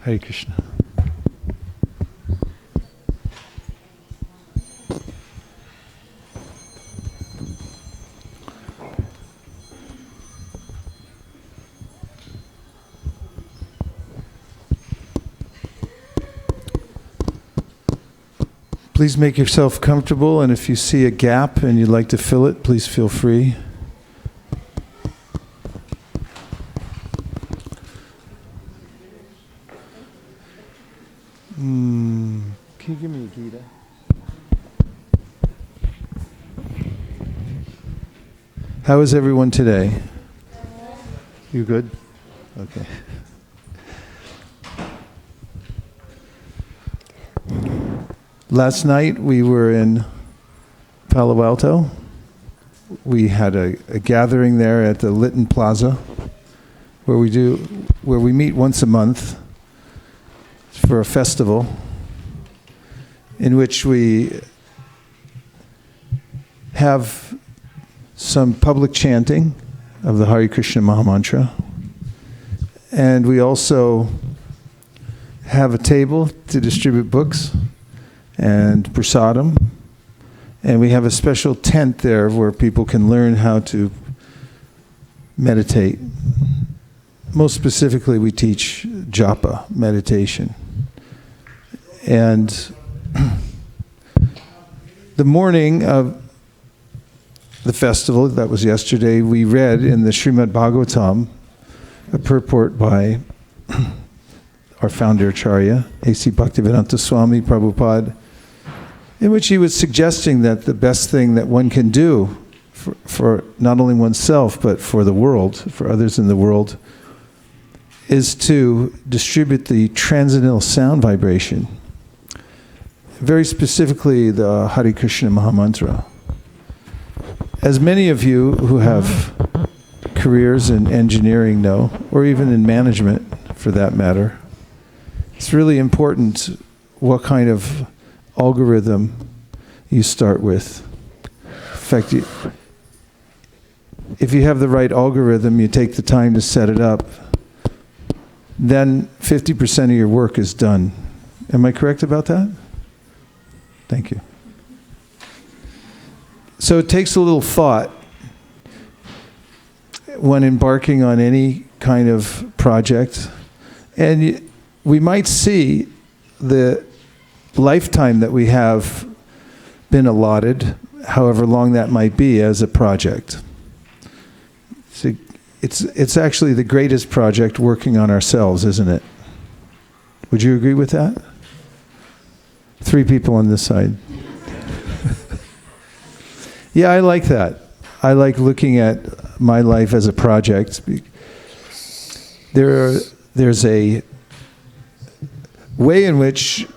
Hare Krishna. Please make yourself comfortable, and if you see a gap and you'd like to fill it, please feel free. Can you give me a Gita? How is everyone today? You good? Okay. Last night we were in Palo Alto. We had a gathering there at the Lytton Plaza, where we meet once a month for a festival in which we have some public chanting of the Hare Krishna Mahamantra, and we also have a table to distribute books and prasadam, and we have a special tent there where people can learn how to meditate. Most specifically, we teach japa, meditation. And the morning of the festival, that was yesterday, we read in the Srimad Bhagavatam a purport by our founder Acharya, A.C. Bhaktivedanta Swami Prabhupada, in which he was suggesting that the best thing that one can do for not only oneself but for the world, for others in the world, is to distribute the transcendental sound vibration, very specifically the Hare Krishna Mahamantra. As many of you who have careers in engineering know, or even in management for that matter, it's really important what kind of algorithm you start with. In fact, if you have the right algorithm, you take the time to set it up, then 50% of your work is done. Am I correct about that? Thank you. So it takes a little thought when embarking on any kind of project, and we might see the lifetime that we have been allotted, however long that might be, as a project. So it's actually the greatest project working on ourselves, isn't it? Would you agree with that? 3 people on this side. Yeah, I like that. I like looking at my life as a project. There's a way in which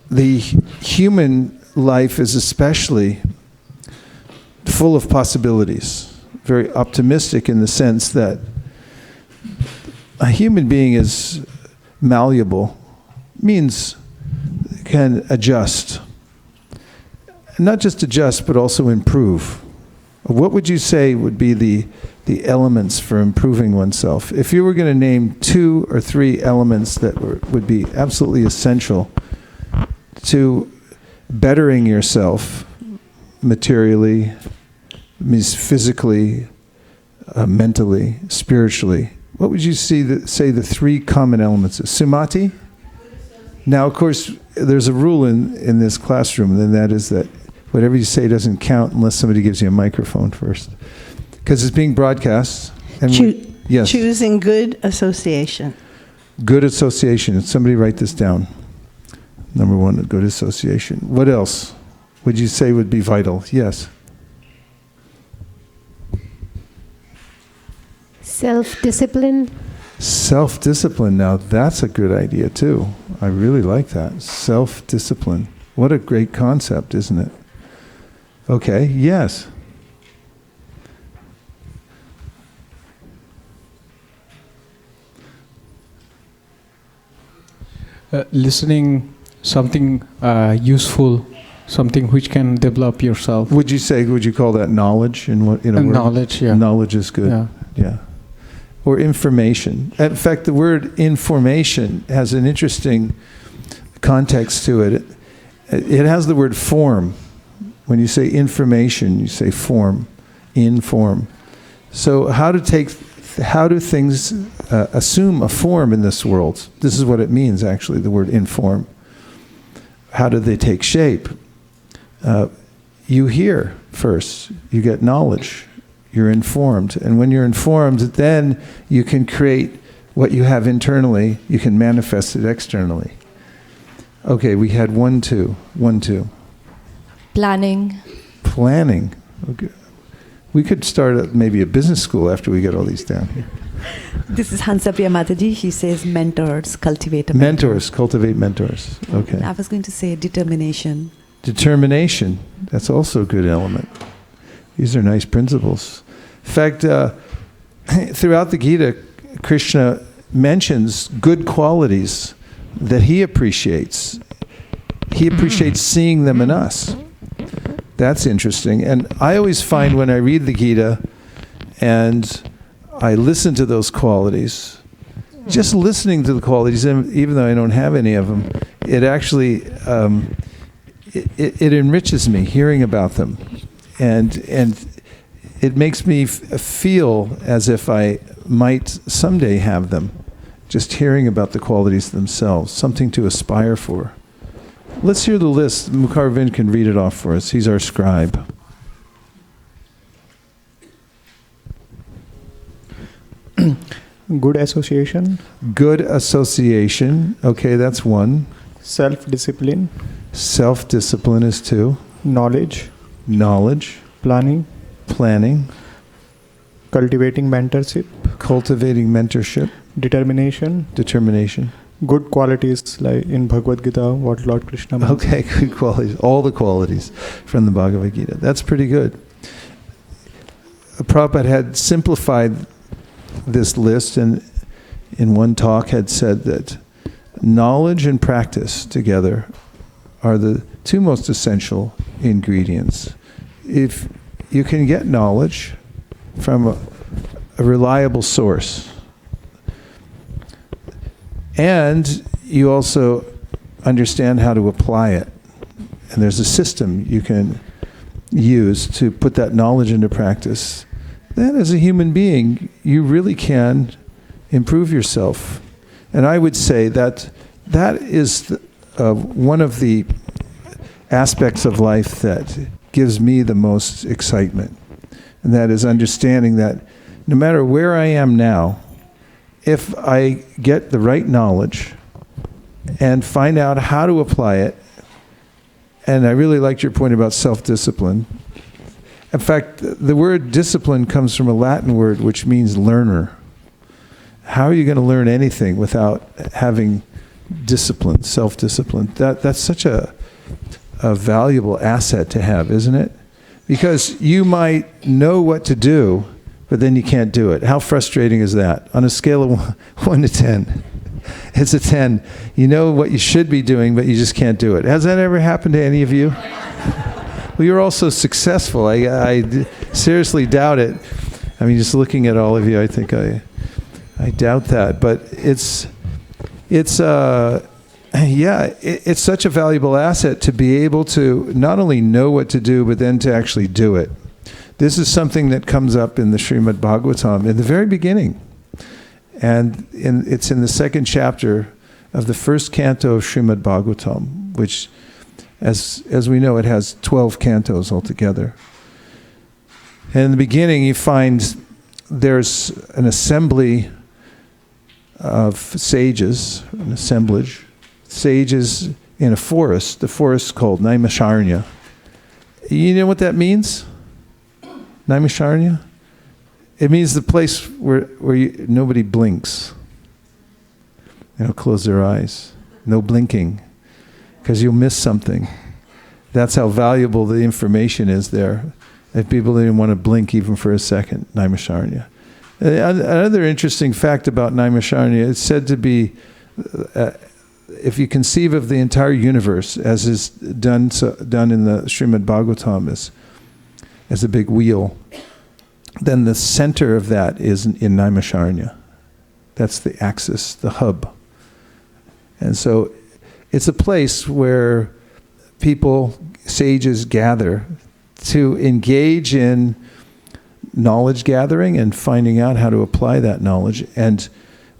the human life is especially full of possibilities, very optimistic in the sense that a human being is malleable, means can adjust. Not just adjust, but also improve. What would you say would be the elements for improving oneself? If you were going to name 2 or 3 elements that would be absolutely essential to bettering yourself materially, means physically, mentally, spiritually, what would you say the 3 common elements are? Sumati? Now, of course, there's a rule in this classroom, and that is that whatever you say doesn't count unless somebody gives you a microphone first. Because it's being broadcast. And yes. Choosing good association. Good association. Somebody write this down. Number 1, good association. What else would you say would be vital? Yes. Self-discipline. Self-discipline. Now, that's a good idea, too. I really like that. Self-discipline. What a great concept, isn't it? Okay, yes. Listening something useful, something which can develop yourself. Would you call that knowledge? In what, knowledge, yeah. Knowledge is good. Yeah. Yeah. or information. In fact, the word information has an interesting context to it. It has the word form. When you say information, you say form, in form. So how do things assume a form in this world? This is what it means, actually, the word inform. How do they take shape? You hear first. You get knowledge. You're informed. And when you're informed, then you can create what you have internally. You can manifest it externally. Okay, we had 1, 2. 1, 2. Planning. Planning. Okay. We could start maybe a business school after we get all these down here. This is Hansapriya Mataji. He says mentors, cultivate a Mentors, cultivate mentors. Okay. I was going to say determination. Determination. That's also a good element. These are nice principles. In fact, throughout the Gita, Krishna mentions good qualities that he appreciates. He appreciates seeing them in us. That's interesting. And I always find when I read the Gita and I listen to those qualities, just listening to the qualities, even though I don't have any of them, it actually, it enriches me hearing about them. And it makes me feel as if I might someday have them, just hearing about the qualities themselves, something to aspire for. Let's hear the list. Mukharvind can read it off for us. He's our scribe. Good association. Good association. Okay, that's 1. Self-discipline. Self-discipline is 2. Knowledge. Knowledge. Planning. Planning. Cultivating mentorship. Cultivating mentorship. Determination. Determination. Good qualities, like in Bhagavad Gita, what Lord Krishna mentions. Okay, good qualities. All the qualities from the Bhagavad Gita. That's pretty good. Prabhupada had simplified this list and in one talk had said that knowledge and practice together are the 2 most essential ingredients. If you can get knowledge from a reliable source, and you also understand how to apply it, and there's a system you can use to put that knowledge into practice, then as a human being, you really can improve yourself. And I would say that that is one of the aspects of life that gives me the most excitement. And that is understanding that no matter where I am now, if I get the right knowledge and find out how to apply it, and I really liked your point about self-discipline. In fact, the word discipline comes from a Latin word which means learner. How are you going to learn anything without having discipline, self-discipline? That's such a valuable asset to have, isn't it? Because you might know what to do, but then you can't do it. How frustrating is that? On a scale of 1 to 10, it's a 10. You know what you should be doing, but you just can't do it. Has that ever happened to any of you? Well, you're all so successful. I seriously doubt it. I mean, just looking at all of you, I think I doubt that. But it's such a valuable asset to be able to not only know what to do, but then to actually do it. This is something that comes up in the Srimad Bhagavatam in the very beginning. And it's in the 2nd chapter of the 1st canto of Srimad Bhagavatam, which, as we know, it has 12 cantos altogether. And in the beginning, you find there's an assembly of sages, an assemblage, sages in a forest. The forest is called Naimisharanya. You know what that means? Naimisharanya? It means the place where nobody blinks. They don't close their eyes. No blinking. Because you'll miss something. That's how valuable the information is there. If people didn't want to blink even for a second, Naimisharanya. Another interesting fact about Naimisharanya, it's said to be, if you conceive of the entire universe as is done in the Srimad Bhagavatam as a big wheel, then the center of that is in Naimisharanya. That's the axis, the hub. And so it's a place where people, sages, gather to engage in knowledge gathering and finding out how to apply that knowledge. And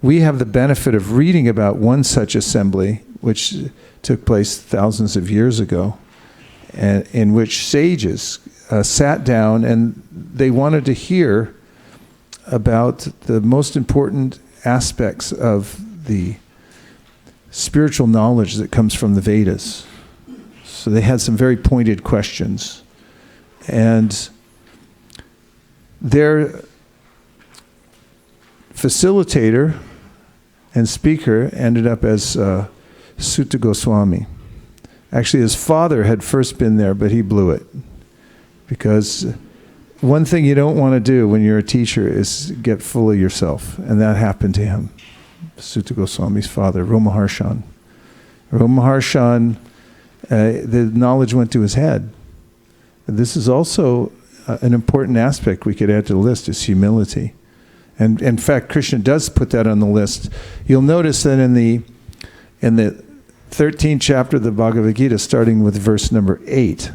we have the benefit of reading about one such assembly, which took place thousands of years ago, and in which sages sat down and they wanted to hear about the most important aspects of the spiritual knowledge that comes from the Vedas. So they had some very pointed questions. And their facilitator and speaker ended up as Sutta Goswami. Actually, his father had first been there, but he blew it. Because one thing you don't want to do when you're a teacher is get full of yourself. And that happened to him. Sutta Goswami's father, Romaharshan. Romaharshan, the knowledge went to his head. This is also an important aspect we could add to the list, is humility. And in fact, Krishna does put that on the list. You'll notice that in the 13th chapter of the Bhagavad Gita, starting with verse number 8.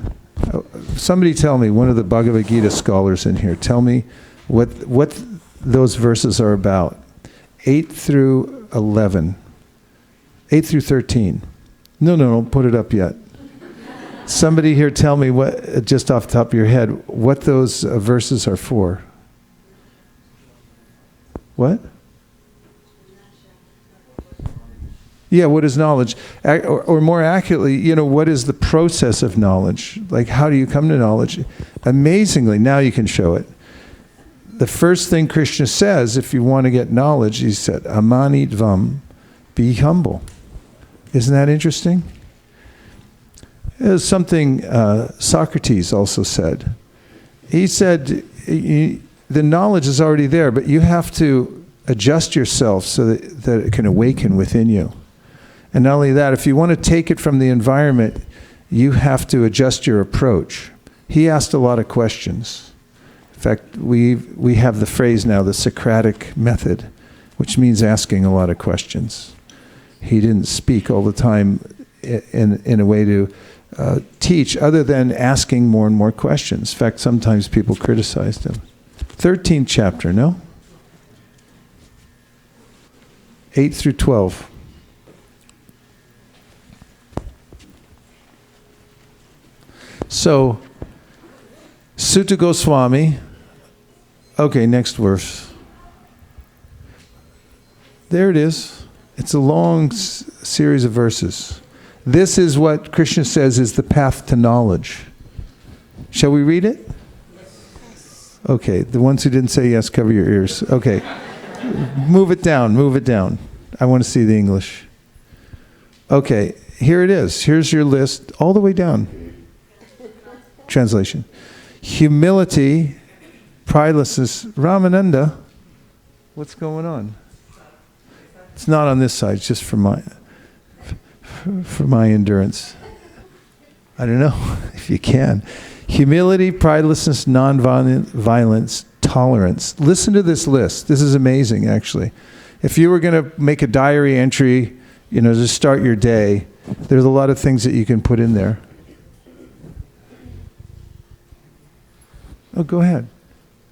Somebody tell me, one of the Bhagavad Gita scholars in here, tell me what those verses are about. 8 through 11. 8 through 13. No, don't put it up yet. Somebody here tell me, what, just off the top of your head, what those verses are for. What? Yeah, what is knowledge? Or more accurately, what is the process of knowledge? Like, how do you come to knowledge? Amazingly, now you can show it. The first thing Krishna says, if you want to get knowledge, he said, Amani Dvam, be humble. Isn't that interesting? It was something Socrates also said. He said, the knowledge is already there, but you have to adjust yourself so that it can awaken within you. And not only that, if you want to take it from the environment, you have to adjust your approach. He asked a lot of questions. In fact, we have the phrase now, the Socratic method, which means asking a lot of questions. He didn't speak all the time in a way to teach, other than asking more and more questions. In fact, sometimes people criticized him. 13th chapter, no? 8 through 12. So, Sutta Goswami, okay, next verse. There it is. It's a long series of verses. This is what Krishna says is the path to knowledge. Shall we read it? Okay, the ones who didn't say yes, cover your ears. Okay, move it down. I want to see the English. Okay, here it is. Here's your list all the way down. Translation. Humility, pridelessness. Ramananda, what's going on? It's not on this side, it's just for my endurance. I don't know if you can. Humility, pridelessness, non-violence, tolerance. Listen to this list. This is amazing, actually. If you were going to make a diary entry, to start your day, there's a lot of things that you can put in there. Oh, go ahead.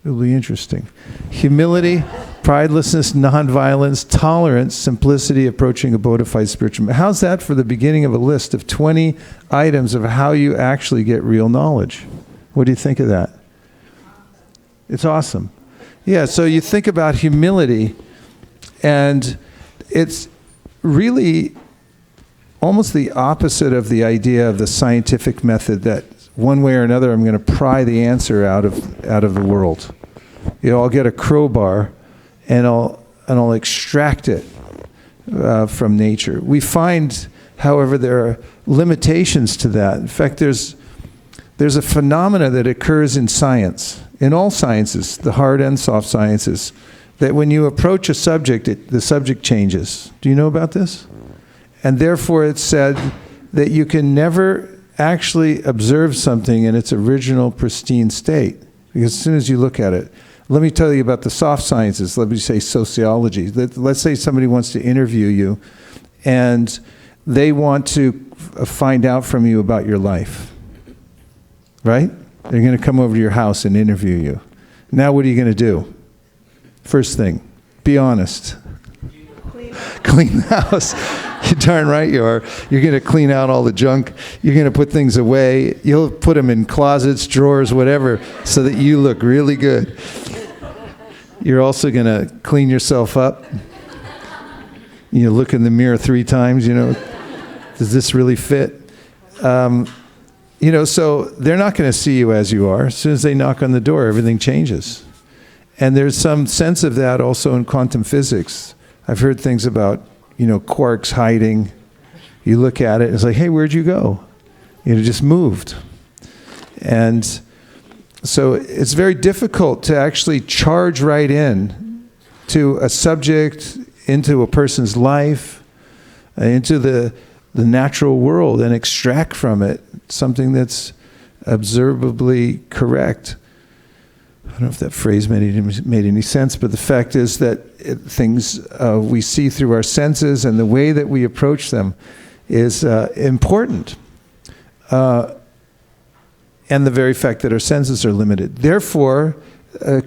It'll be interesting. Humility, pridelessness, non-violence, tolerance, simplicity, approaching a bona fide spiritual. How's that for the beginning of a list of 20 items of how you actually get real knowledge? What do you think of that? It's awesome. Yeah, so you think about humility, and it's really almost the opposite of the idea of the scientific method that one way or another I'm going to pry the answer out of the world. I'll get a crowbar and I'll extract it from nature. We find, however, there are limitations to that. In fact, there's a phenomena that occurs in science, in all sciences, the hard and soft sciences, that when you approach a subject, the subject changes. Do you know about this? And therefore it's said that you can never actually observe something in its original pristine state, because as soon as you look at it, Let me tell you about the soft sciences. Let me say sociology. Let's say somebody wants to interview you and they want to find out from you about your life, right? They're going to come over to your house and interview you. Now what are you going to do? First thing, be honest. Clean the house. You're darn right you are. You're going to clean out all the junk. You're going to put things away. You'll put them in closets, drawers, whatever, so that you look really good. You're also going to clean yourself up. You look in the mirror 3 times, does this really fit? So they're not going to see you as you are. As soon as they knock on the door, everything changes. And there's some sense of that also in quantum physics. I've heard things about, quarks hiding. You look at it, it's like, hey, where'd you go? It just moved. And so it's very difficult to actually charge right in to a subject, into a person's life, into the natural world and extract from it something that's observably correct. I don't know if that phrase made any sense, but the fact is that things we see through our senses and the way that we approach them is important. And the very fact that our senses are limited. Therefore,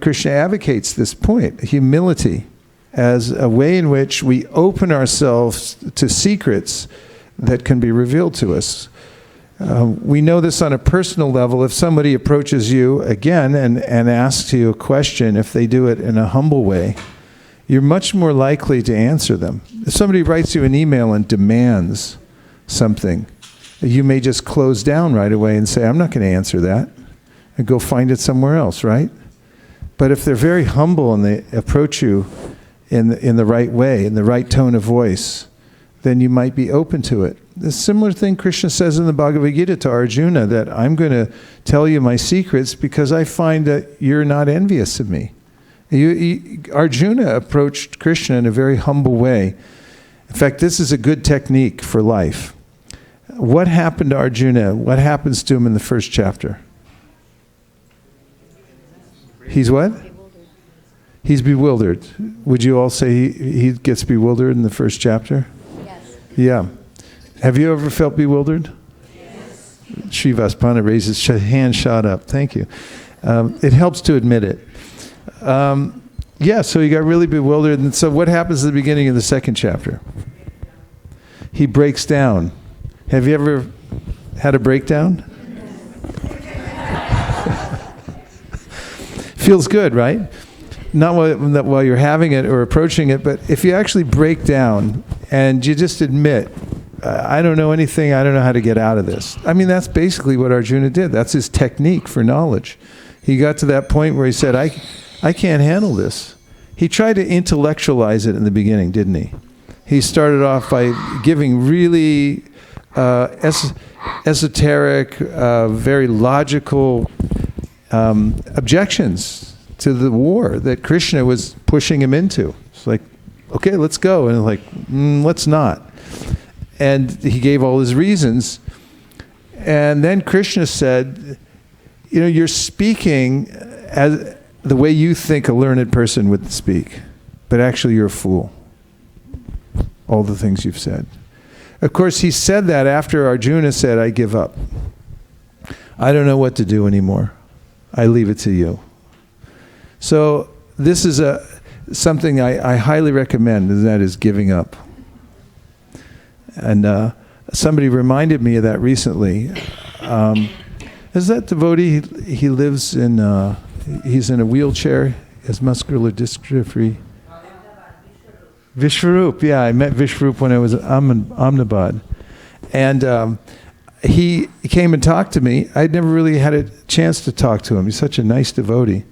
Krishna advocates this point, humility, as a way in which we open ourselves to secrets that can be revealed to us. We know this on a personal level. If somebody approaches you again and asks you a question, if they do it in a humble way, you're much more likely to answer them. If somebody writes you an email and demands something, you may just close down right away and say, I'm not going to answer that, and go find it somewhere else, right? But if they're very humble and they approach you in the right way, in the right tone of voice, then you might be open to it. The similar thing Krishna says in the Bhagavad Gita to Arjuna, that I'm going to tell you my secrets because I find that you're not envious of me. Arjuna approached Krishna in a very humble way. In fact, this is a good technique for life. What happened to Arjuna? What happens to him in the first chapter? He's what? He's bewildered. Would you all say he gets bewildered in the first chapter? Yes. Yeah. Have you ever felt bewildered? Yes. Srivaspana raised his hand, shot up. Thank you. It helps to admit it. So he got really bewildered. And so what happens at the beginning of the second chapter? He breaks down. Have you ever had a breakdown? Feels good, right? Not while you're having it or approaching it, but if you actually break down and you just admit, I don't know anything, I don't know how to get out of this. I mean, that's basically what Arjuna did. That's his technique for knowledge. He got to that point where he said, I can't handle this. He tried to intellectualize it in the beginning, didn't he? He started off by giving really esoteric, very logical objections to the war that Krishna was pushing him into. It's like, okay, let's go. And like, let's not. And he gave all his reasons. And then Krishna said, you're speaking as the way you think a learned person would speak, but actually you're a fool. All the things you've said. Of course, he said that after Arjuna said, I give up. I don't know what to do anymore. I leave it to you. So this is something I highly recommend, and that is giving up. And somebody reminded me of that recently. Is that devotee? He lives in, he's in a wheelchair, he has muscular dystrophy. Vishwarup, yeah, I met Vishwarup when I was at Ahmedabad. And he came and talked to me. I'd never really had a chance to talk to him. He's such a nice devotee.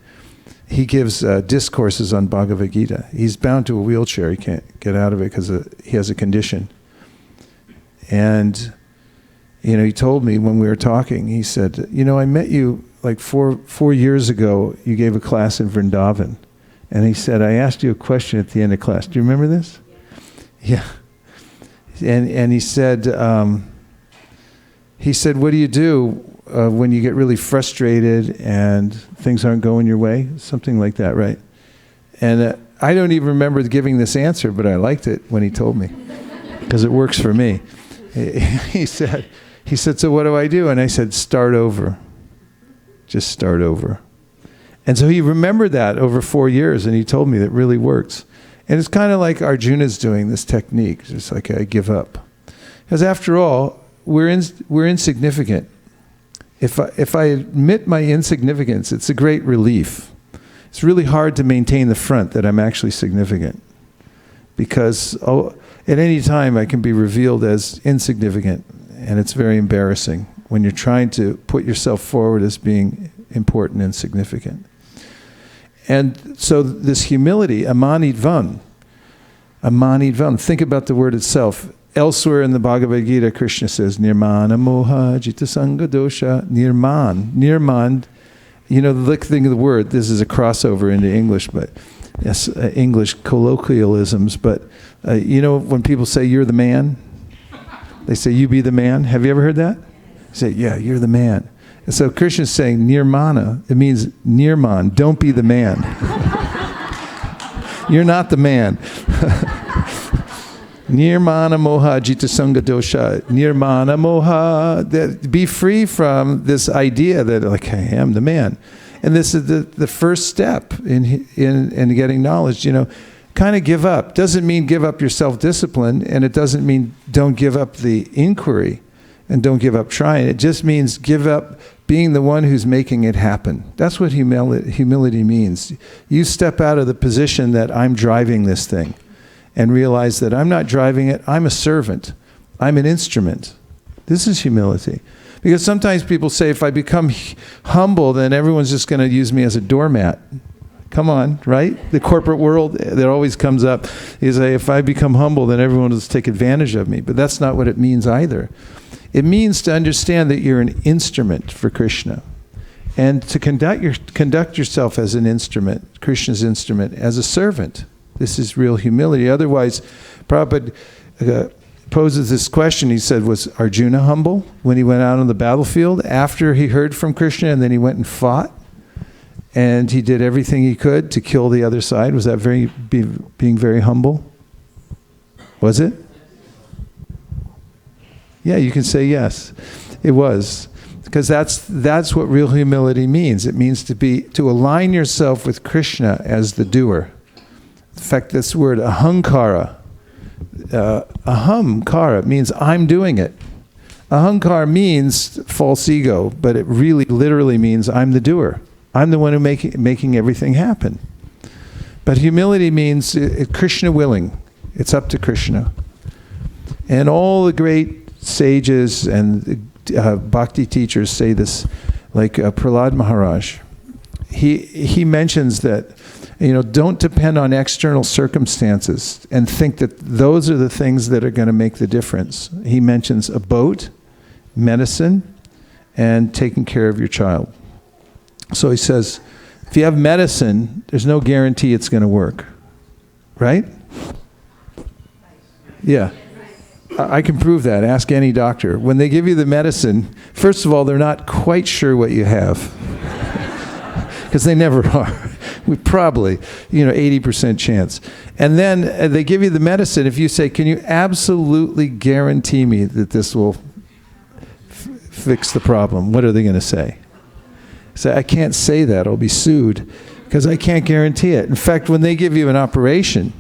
He gives discourses on Bhagavad Gita. He's bound to a wheelchair. He can't get out of it because he has a condition. And, he told me when we were talking, he said, I met you like four years ago. You gave a class in Vrindavan. And he said, I asked you a question at the end of class. Do you remember this? Yeah. And he said, what do you do when you get really frustrated and things aren't going your way, something like that, right? And I don't even remember giving this answer, but I liked it when he told me, because it works for me. He said, so what do I do? And I said, start over. Just start over. And so he remembered that over 4 years, and he told me that it really works. And it's kind of like Arjuna's doing this technique. It's like, I give up. Because after all, we're insignificant. If I admit my insignificance, it's a great relief. It's really hard to maintain the front that I'm actually significant. Because at any time I can be revealed as insignificant, and it's very embarrassing when you're trying to put yourself forward as being important and significant. And so this humility, amanidvam, think about the word itself. Elsewhere in the Bhagavad Gita, Krishna says, Nirmana moha jitasanga dosha, nirman. You know, the thing of the word, this is a crossover into English, but yes, English colloquialisms, but you know, when people say you're the man, they say you be the man. Have you ever heard that? You say, yeah, you're the man. And so Krishna's saying nirmana, it means nirman, don't be the man. You're not the man. Nirmana moha jitasanga dosha. Nirmana moha. Be free from this idea that, like, I am the man. And this is the first step in getting knowledge. You know, kind of give up. Doesn't mean give up your self-discipline, and it doesn't mean don't give up the inquiry and don't give up trying. It just means give up being the one who's making it happen. That's what humility means. You step out of the position that I'm driving this thing and realize that I'm not driving it, I'm a servant. I'm an instrument. This is humility. Because sometimes people say, if I become humble, then everyone's just going to use me as a doormat. Come on, right? The corporate world, that always comes up, is if I become humble, then everyone will just take advantage of me. But that's not what it means either. It means to understand that you're an instrument for Krishna. And to conduct yourself as an instrument, Krishna's instrument, as a servant. This is real humility. Otherwise, Prabhupada poses this question. He said, was Arjuna humble when he went out on the battlefield after he heard from Krishna and then he went and fought? And he did everything he could to kill the other side. Was that being very humble? Was it? Yeah, you can say yes. It was. Because that's what real humility means. It means to align yourself with Krishna as the doer. In fact, this word ahankara, ahamkara means I'm doing it. Ahankara means false ego, but it really literally means I'm the doer. I'm the one who making everything happen. But humility means Krishna willing. It's up to Krishna. And all the great sages and bhakti teachers say this, like Prahlad Maharaj. He mentions that, you know, don't depend on external circumstances and think that those are the things that are going to make the difference. He mentions a boat, medicine, and taking care of your child. So he says, if you have medicine, there's no guarantee it's going to work. Right? Yeah. I can prove that. Ask any doctor. When they give you the medicine, first of all, they're not quite sure what you have. Because they never are. We probably, 80% chance. And then they give you the medicine. If you say, can you absolutely guarantee me that this will fix the problem? What are they going to say? Say, I can't say that. I'll be sued because I can't guarantee it. In fact, when they give you an operation,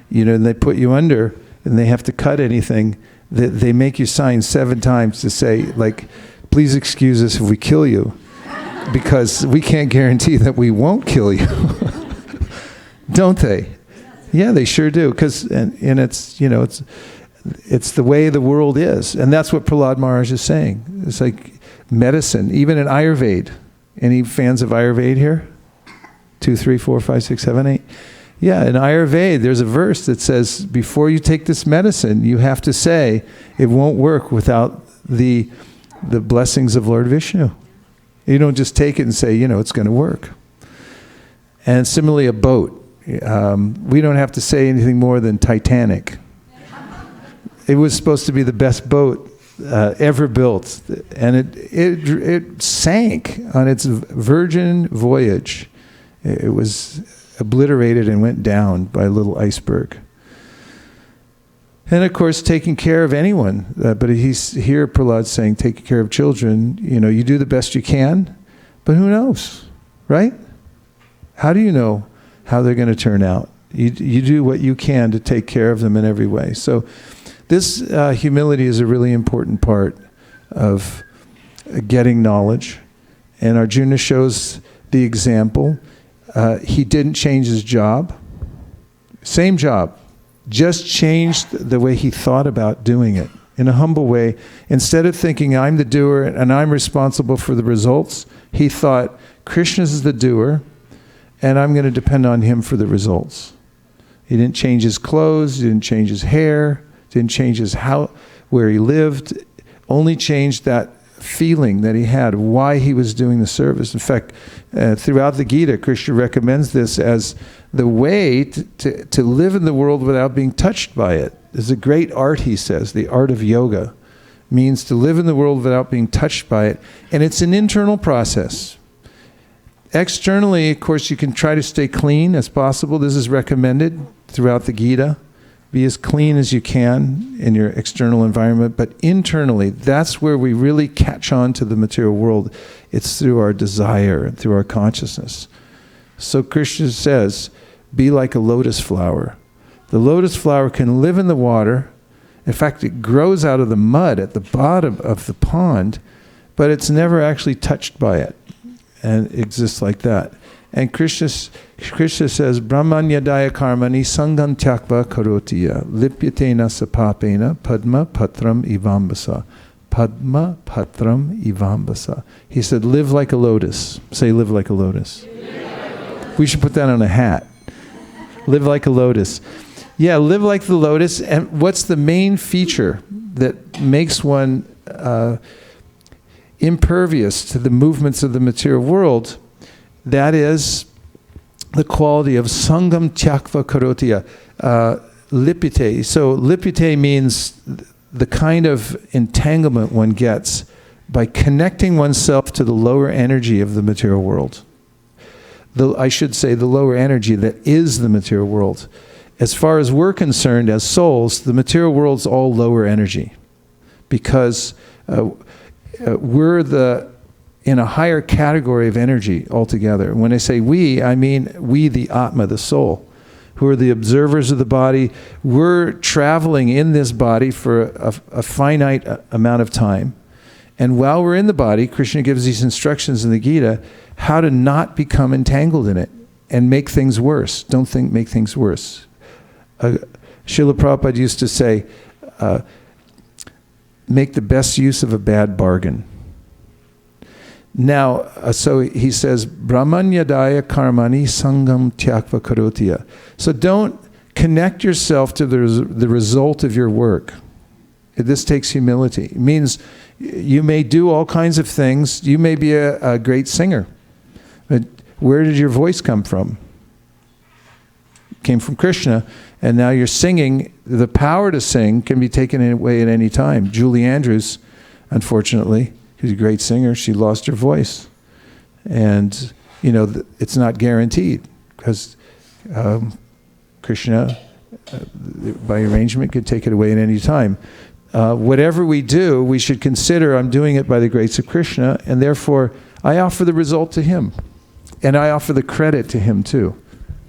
and they put you under and they have to cut anything, they make you sign 7 times to say, like, please excuse us if we kill you, because we can't guarantee that we won't kill you. Don't they? Yeah, they sure do. And it's, it's the way the world is. And that's what Prahlad Maharaj is saying. It's like medicine, even in Ayurveda. Any fans of Ayurveda here? 2, 3, 4, 5, 6, 7, 8. Yeah, in Ayurveda, there's a verse that says, before you take this medicine, you have to say, it won't work without the blessings of Lord Vishnu. You don't just take it and say, it's going to work. And similarly, a boat. We don't have to say anything more than Titanic. It was supposed to be the best boat ever built. And it sank on its virgin voyage. It was obliterated and went down by a little iceberg. And of course, taking care of anyone. But he's here, Prahlad's saying, taking care of children, you do the best you can, but who knows, right? How do you know how they're going to turn out? You do what you can to take care of them in every way. So this humility is a really important part of getting knowledge. And Arjuna shows the example. He didn't change his job. Same job. Just changed the way he thought about doing it in a humble way. Instead of thinking, I'm the doer and I'm responsible for the results, he thought, Krishna is the doer and I'm going to depend on him for the results. He didn't change his clothes, he didn't change his hair, didn't change his house, where he lived, only changed that feeling that he had, why he was doing the service. In fact, throughout the Gita, Krishna recommends this as the way to live in the world without being touched by it. There's a great art, he says, the art of yoga, means to live in the world without being touched by it. And it's an internal process. Externally, of course, you can try to stay clean as possible. This is recommended throughout the Gita. Be as clean as you can in your external environment, but internally, that's where we really catch on to the material world. It's through our desire and through our consciousness. So Krishna says, be like a lotus flower. The lotus flower can live in the water. In fact, it grows out of the mud at the bottom of the pond, but it's never actually touched by it, and it exists like that. And Krishna says, Brahmanyadaya karmani sangam tyakva karotiya lipyatena sapapena padma patram ivambasa. Padma patram ivambasa. He said, live like a lotus. Say, live like a lotus. We should put that on a hat. Live like a lotus. Yeah, live like the lotus. And what's the main feature that makes one impervious to the movements of the material world? That is the quality of sangam tyakva karotiya, lipite. So lipite means the kind of entanglement one gets by connecting oneself to the lower energy of the material world. I should say the lower energy that is the material world. As far as we're concerned as souls, the material world's all lower energy because we're in a higher category of energy altogether. When I say we, I mean we, the Atma, the soul, who are the observers of the body. We're traveling in this body for a finite amount of time. And while we're in the body, Krishna gives these instructions in the Gita, how to not become entangled in it and make things worse. Make things worse. Srila Prabhupada used to say, make the best use of a bad bargain. Now, so he says, Brahmanyadaya karmani sangam tyakva karotiya. So don't connect yourself to the result of your work. This takes humility. It means you may do all kinds of things. You may be a great singer. But where did your voice come from? It came from Krishna. And now you're singing. The power to sing can be taken away at any time. Julie Andrews, unfortunately, who's a great singer, she lost her voice. And, it's not guaranteed because Krishna, by arrangement, could take it away at any time. Whatever we do, we should consider I'm doing it by the grace of Krishna, and therefore I offer the result to him. And I offer the credit to him too.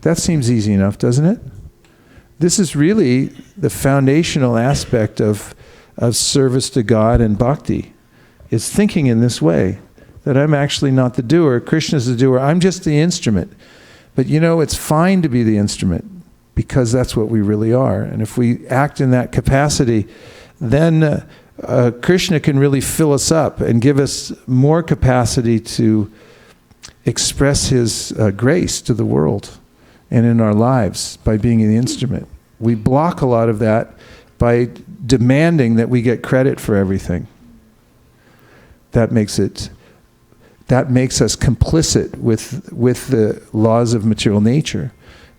That seems easy enough, doesn't it? This is really the foundational aspect of service to God and bhakti. Is thinking in this way, that I'm actually not the doer. Krishna's the doer. I'm just the instrument. But it's fine to be the instrument because that's what we really are. And if we act in that capacity, then Krishna can really fill us up and give us more capacity to express his grace to the world and in our lives by being the instrument. We block a lot of that by demanding that we get credit for everything. That makes us complicit with the laws of material nature.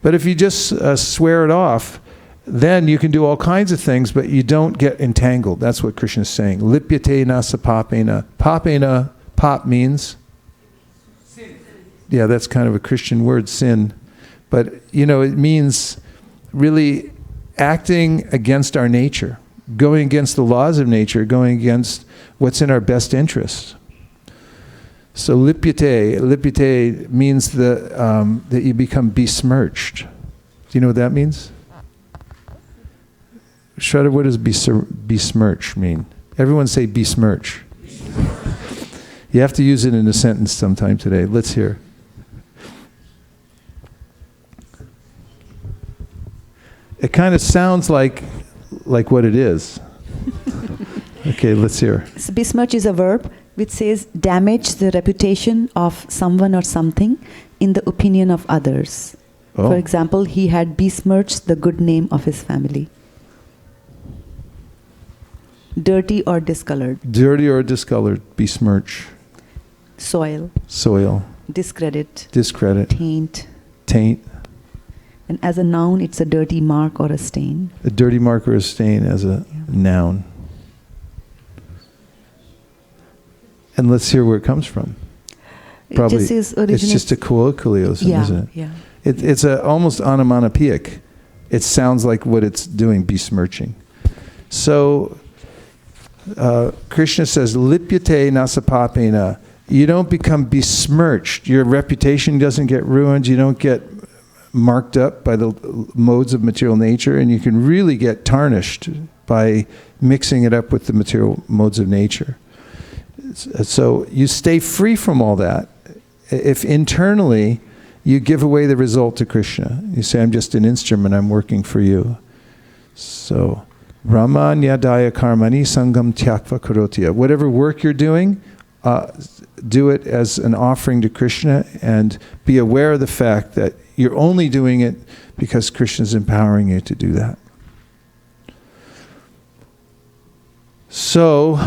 But if you just swear it off, then you can do all kinds of things, but you don't get entangled. That's what Krishna is saying. Lipyate nasa papena. Papena, pap means? Sin. Yeah, that's kind of a Christian word, sin. But, it means really acting against our nature, going against the laws of nature, going against what's in our best interest. So lipyate means that you become besmirched. Do you know what that means? Shraddha, what does besmirch mean? Everyone say besmirch. You have to use it in a sentence sometime today. Let's hear. It kind of sounds like what it is. Okay, let's hear. So besmirch is a verb which says damage the reputation of someone or something in the opinion of others. Oh. For example, he had besmirched the good name of his family. Dirty or discolored. Dirty or discolored, besmirch. Soil. Soil. Discredit. Discredit. Taint. Taint. And as a noun, it's a dirty mark or a stain. A dirty mark or a stain as a noun. And let's hear where it comes from. Probably, it's just a colloquialism, isn't it? Yeah. It's almost onomatopoeic. It sounds like what it's doing, besmirching. So, Krishna says, Lipyate nasapapena. You don't become besmirched. Your reputation doesn't get ruined. You don't get marked up by the modes of material nature, and you can really get tarnished by mixing it up with the material modes of nature. So you stay free from all that. If internally you give away the result to Krishna, you say, I'm just an instrument, I'm working for you. So, Ramanyadaya karmani sangam tyakva karotiya. Whatever work you're doing, do it as an offering to Krishna, and be aware of the fact that you're only doing it because Krishna is empowering you to do that. So,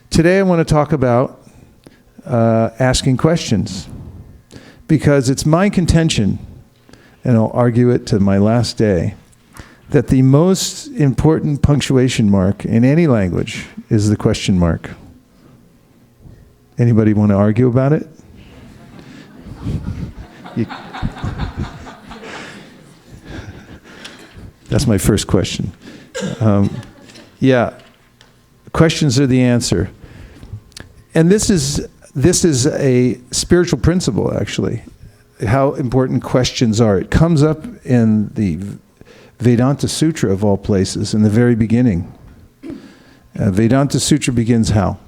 today I want to talk about asking questions, because it's my contention, and I'll argue it to my last day, that the most important punctuation mark in any language is the question mark. Anybody want to argue about it? That's my first question. Questions are the answer. And this is a spiritual principle, actually, how important questions are. It comes up in the Vedanta Sutra, of all places, in the very beginning. Vedanta Sutra begins how?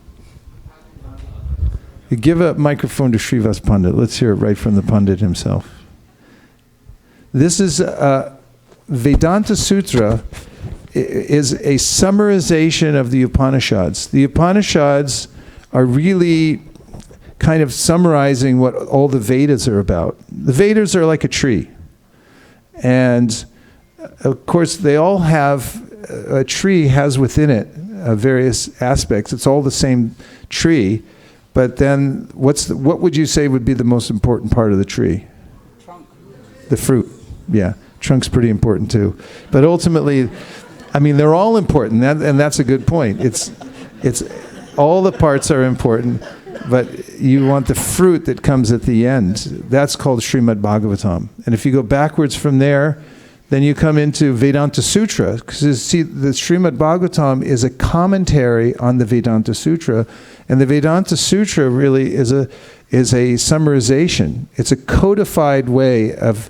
You give a microphone to Srivas Pandit. Let's hear it right from the Pandit himself. This is Vedanta Sutra is a summarization of the Upanishads. The Upanishads are really kind of summarizing what all the Vedas are about. The Vedas are like a tree. And of course, they all have, a tree has within it various aspects. It's all the same tree. But then what would you say would be the most important part of the tree? Trunk. The fruit. Yeah. Trunk's pretty important too. But ultimately, I mean, they're all important, and that's a good point. It's all the parts are important, but you want the fruit that comes at the end. That's called Srimad Bhagavatam. And if you go backwards from there, then you come into Vedanta Sutra, because see, the Srimad Bhagavatam is a commentary on the Vedanta Sutra, and the Vedanta Sutra really is a summarization. It's a codified way of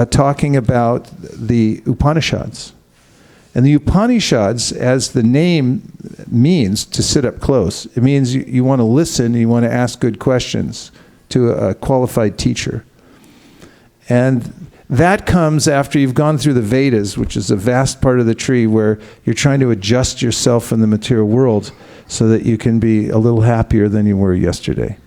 talking about the Upanishads. And the Upanishads, as the name means, to sit up close. It means you want to listen, you want to ask good questions to a qualified teacher. And that comes after you've gone through the Vedas, which is a vast part of the tree where you're trying to adjust yourself in the material world so that you can be a little happier than you were yesterday.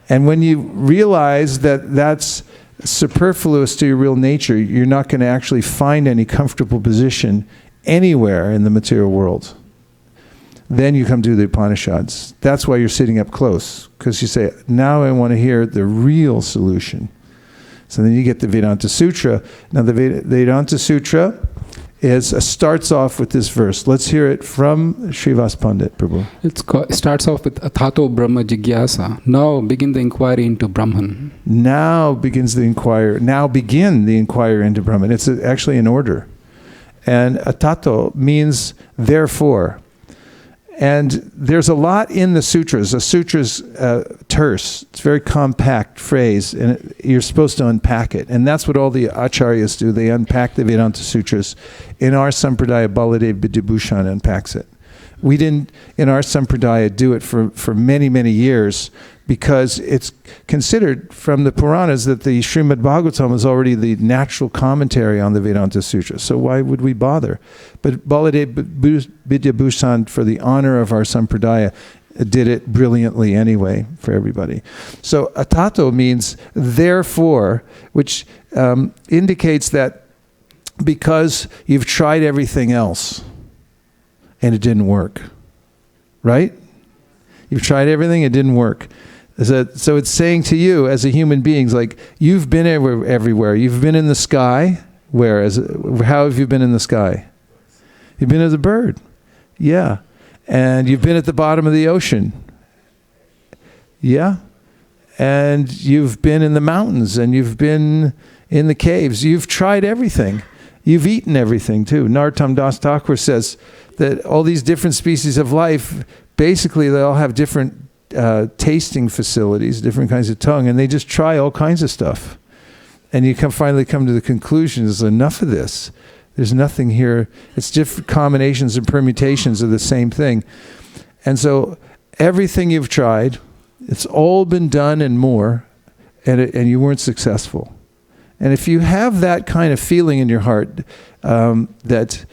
And when you realize that that's superfluous to your real nature, you're not going to actually find any comfortable position anywhere in the material world. Then you come to the Upanishads. That's why you're sitting up close, because you say, now I want to hear the real solution. So then you get the Vedanta Sutra. Now the Vedanta Sutra starts off with this verse. Let's hear it from Srivas Pandit, Prabhu. It starts off with Athato Brahma Jigyasa. Now begin the inquiry into Brahman. Now begin the inquiry into Brahman. It's actually in order. And atato means therefore. And there's a lot in the sutras. The sutra's terse. It's a very compact phrase, and you're supposed to unpack it. And that's what all the acharyas do. They unpack the Vedanta sutras. In our sampradaya, Baladev Vidyabhushan unpacks it. We didn't, in our sampradaya, do it for many, many years, because it's considered from the Puranas that the Srimad Bhagavatam is already the natural commentary on the Vedanta Sutra. So why would we bother? But Baladev Vidyabhushan, for the honor of our sampradaya, did it brilliantly anyway for everybody. So atato means therefore, which indicates that because you've tried everything else and it didn't work, right? You've tried everything, it didn't work. So it's saying to you as a human being, like, you've been everywhere. You've been in the sky. How have you been in the sky? You've been as a bird. Yeah. And you've been at the bottom of the ocean. Yeah. And you've been in the mountains, and you've been in the caves. You've tried everything. You've eaten everything too. Narottam Das Thakur says that all these different species of life, basically they all have different tasting facilities, different kinds of tongue, and they just try all kinds of stuff. And you finally come to the conclusion, there's enough of this. There's nothing here. It's different combinations and permutations of the same thing. And so everything you've tried, it's all been done and more, and you weren't successful. And if you have that kind of feeling in your heart, that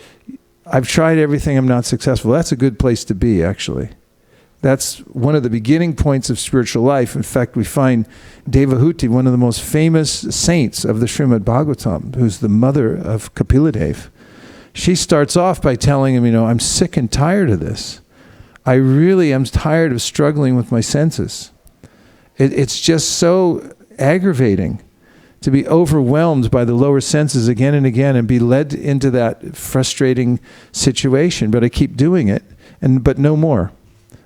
I've tried everything, I'm not successful, that's a good place to be, actually. That's one of the beginning points of spiritual life. In fact, we find Devahuti, one of the most famous saints of the Srimad Bhagavatam, who's the mother of Kapiladev. She starts off by telling him, I'm sick and tired of this. I really am tired of struggling with my senses. It's just so aggravating to be overwhelmed by the lower senses again and again and be led into that frustrating situation. But I keep doing it, but no more.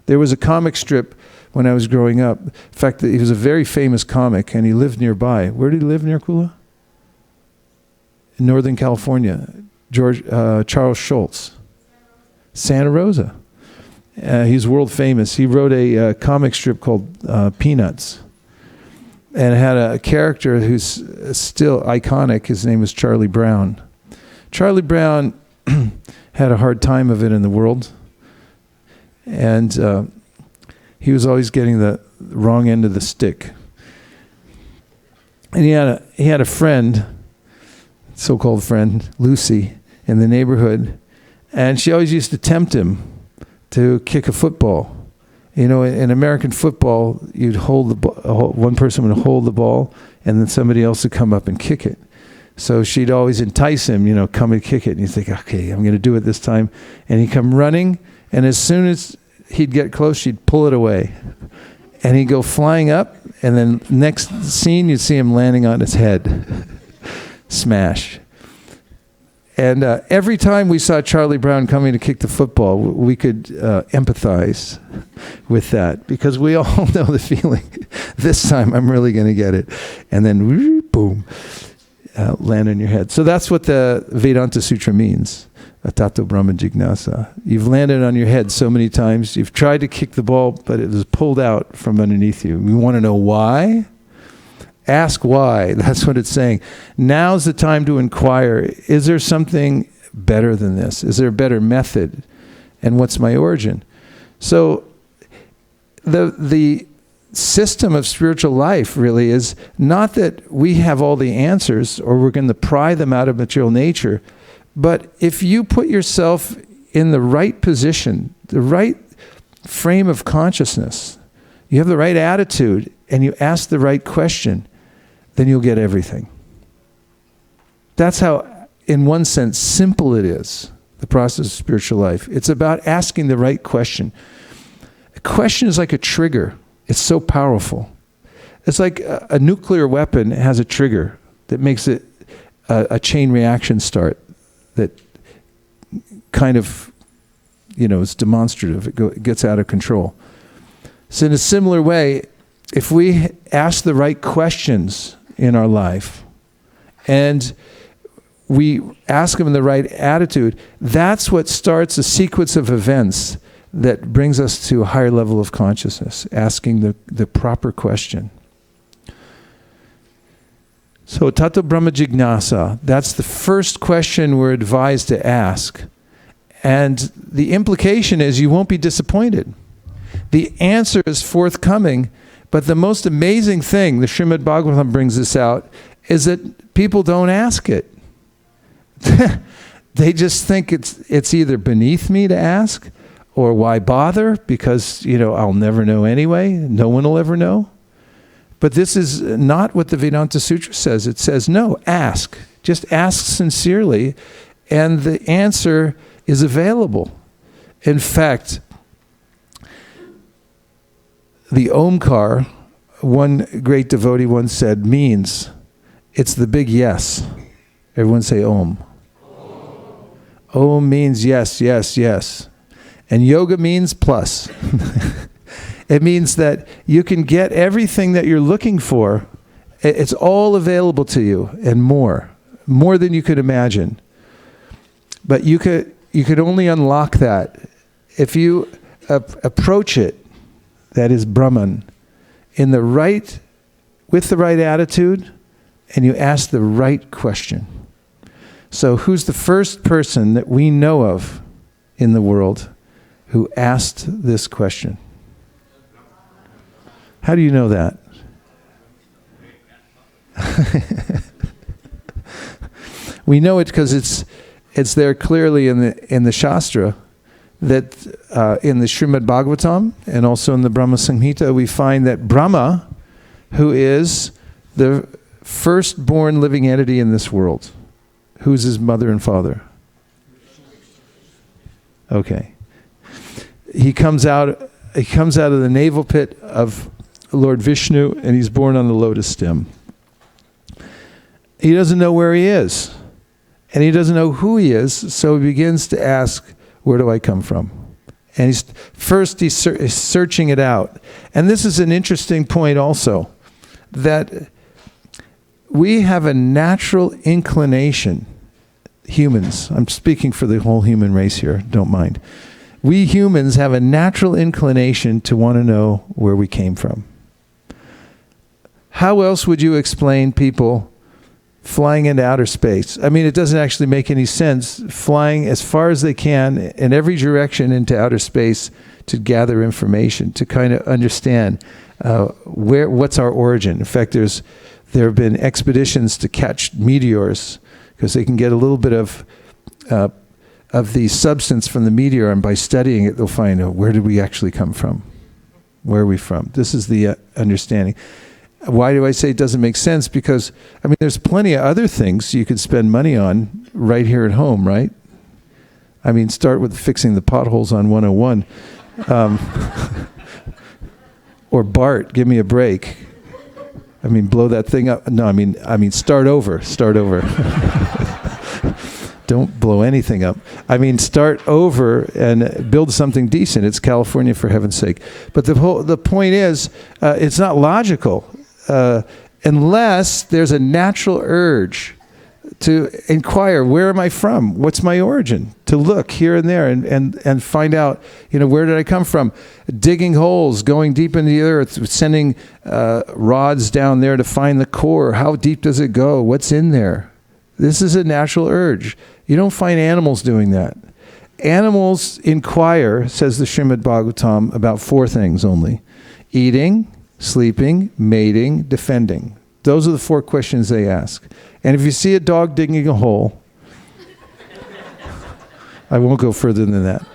There was a comic strip when I was growing up. In fact, he was a very famous comic, and he lived nearby. Where did he live near Kula? In Northern California. Charles Schultz. Santa Rosa. He's world famous. He wrote a comic strip called Peanuts. And it had a character who's still iconic. His name was Charlie Brown. Charlie Brown had a hard time of it in the world. And he was always getting the wrong end of the stick. And he had a friend, so-called friend, Lucy, in the neighborhood. And she always used to tempt him to kick a football. In American football, you'd hold the ball, one person would hold the ball, and then somebody else would come up and kick it. So she'd always entice him, come and kick it. And you think, okay, I'm going to do it this time. And he'd come running, and as soon as he'd get close, she'd pull it away. And he'd go flying up, and then next scene, you'd see him landing on his head. Smash. And every time we saw Charlie Brown coming to kick the football, we could empathize with that, because we all know the feeling. This time, I'm really going to get it. And then, boom, land on your head. So that's what the Vedanta Sutra means. Atato Brahma Jignasa. You've landed on your head so many times. You've tried to kick the ball, but it was pulled out from underneath you. You want to know why? Ask why. That's what it's saying. Now's the time to inquire. Is there something better than this? Is there a better method? And what's my origin? So the system of spiritual life really is not that we have all the answers or we're going to pry them out of material nature. But if you put yourself in the right position, the right frame of consciousness, you have the right attitude, and you ask the right question, then you'll get everything. That's how, in one sense, simple it is, the process of spiritual life. It's about asking the right question. A question is like a trigger. It's so powerful. It's like a nuclear weapon has a trigger that makes it a chain reaction start. That kind of, it's demonstrative. It gets out of control. So in a similar way, if we ask the right questions in our life, and we ask them in the right attitude, that's what starts a sequence of events that brings us to a higher level of consciousness, asking the proper question. So Tato Brahma Jignasa, that's the first question we're advised to ask. And the implication is you won't be disappointed. The answer is forthcoming, but the most amazing thing, the Srimad Bhagavatam brings this out, is that people don't ask it. They just think it's either beneath me to ask, or why bother, because I'll never know anyway, no one will ever know. But this is not what the Vedanta Sutra says. It says, no, ask. Just ask sincerely, and the answer is available. In fact, the Omkar, one great devotee once said, means it's the big yes. Everyone say Om. Om means yes, yes, yes. And yoga means plus. It means that you can get everything that you're looking for. It's all available to you and more than you could imagine. But you could only unlock that if you approach it, that is Brahman, with the right attitude, and you ask the right question. So who's the first person that we know of in the world who asked this question? How do you know that? We know it because it's there clearly in the Shastra, that in the Srimad Bhagavatam and also in the Brahma Samhita, we find that Brahma, who is the firstborn living entity in this world, who's his mother and father? Okay. He comes out of the navel pit of Lord Vishnu, and he's born on the lotus stem. He doesn't know where he is, and he doesn't know who he is, so he begins to ask, where do I come from? And he's searching it out. And this is an interesting point also, that we have a natural inclination, humans, I'm speaking for the whole human race here, don't mind. We humans have a natural inclination to want to know where we came from. How else would you explain people flying into outer space? I mean, it doesn't actually make any sense, flying as far as they can in every direction into outer space to gather information, to kind of understand what's our origin. In fact, there have been expeditions to catch meteors because they can get a little bit of the substance from the meteor, and by studying it, they'll find where did we actually come from? Where are we from? This is the understanding. Why do I say it doesn't make sense? Because, I mean, there's plenty of other things you could spend money on right here at home, right? I mean, start with fixing the potholes on 101. Or BART, give me a break. I mean, blow that thing up. No, I mean, start over. Don't blow anything up. I mean, start over and build something decent. It's California, for heaven's sake. But the point is, it's not logical unless there's a natural urge to inquire, where am I from? What's my origin? To look here and there and find out, where did I come from? Digging holes, going deep into the earth, sending rods down there to find the core. How deep does it go? What's in there? This is a natural urge. You don't find animals doing that. Animals inquire, says the Srimad Bhagavatam, about 4 things only: eating, sleeping, mating, defending. Those are the 4 questions they ask. And if you see a dog digging a hole, I won't go further than that.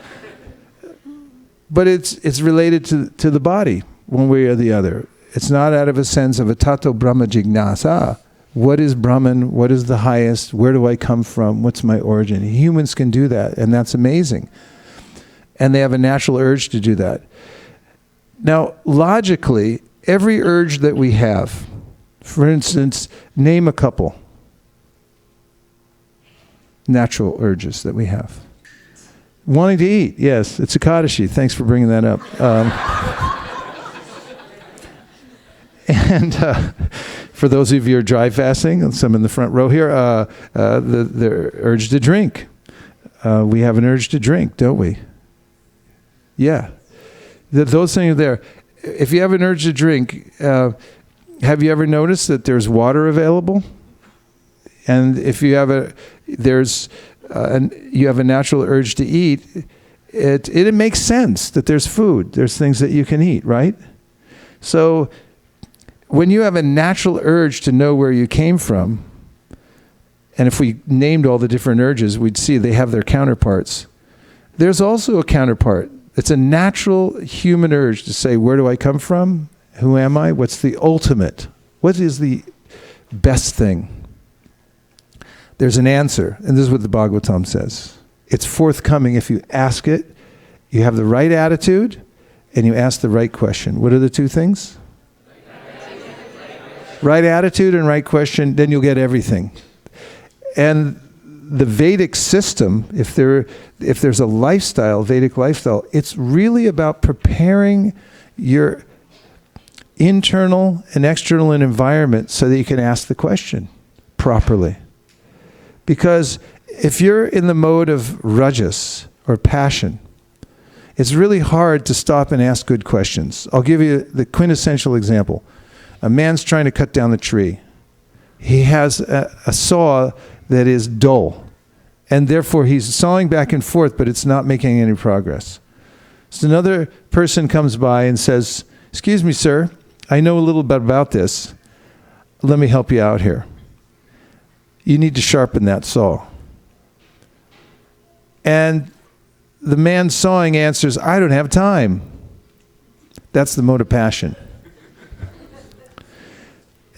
But it's related to the body, one way or the other. It's not out of a sense of a tato brahma jignasa. What is Brahman? What is the highest? Where do I come from? What's my origin? Humans can do that, and that's amazing. And they have a natural urge to do that. Now, logically, every urge that we have, for instance, name a couple natural urges that we have. Wanting to eat, yes. It's Ekadashi. Thanks for bringing that up. And for those of you who are dry fasting, and some in the front row here, the urge to drink. We have an urge to drink, don't we? Yeah. Those things are there. If you have an urge to drink, have you ever noticed that there's water available? And if you have you have a natural urge to eat, it makes sense that there's food. There's things that you can eat, right? So when you have a natural urge to know where you came from, and if we named all the different urges, we'd see they have their counterparts. There's also a counterpart. It's a natural human urge to say, where do I come from? Who am I? What's the ultimate? What is the best thing? There's an answer, and this is what the Bhagavatam says. It's forthcoming if you ask it, you have the right attitude, and you ask the right question. What are the two things? Right attitude and right question, then you'll get everything. And the Vedic system, if there's a lifestyle, Vedic lifestyle, it's really about preparing your internal and external environment so that you can ask the question properly. Because if you're in the mode of rajas or passion, it's really hard to stop and ask good questions. I'll give you the quintessential example. A man's trying to cut down the tree. He has a saw that is dull, and therefore he's sawing back and forth, but it's not making any progress. So another person comes by and says, "Excuse me, sir, I know a little bit about this. Let me help you out here. You need to sharpen that saw." And the man sawing answers, "I don't have time." That's the mode of passion.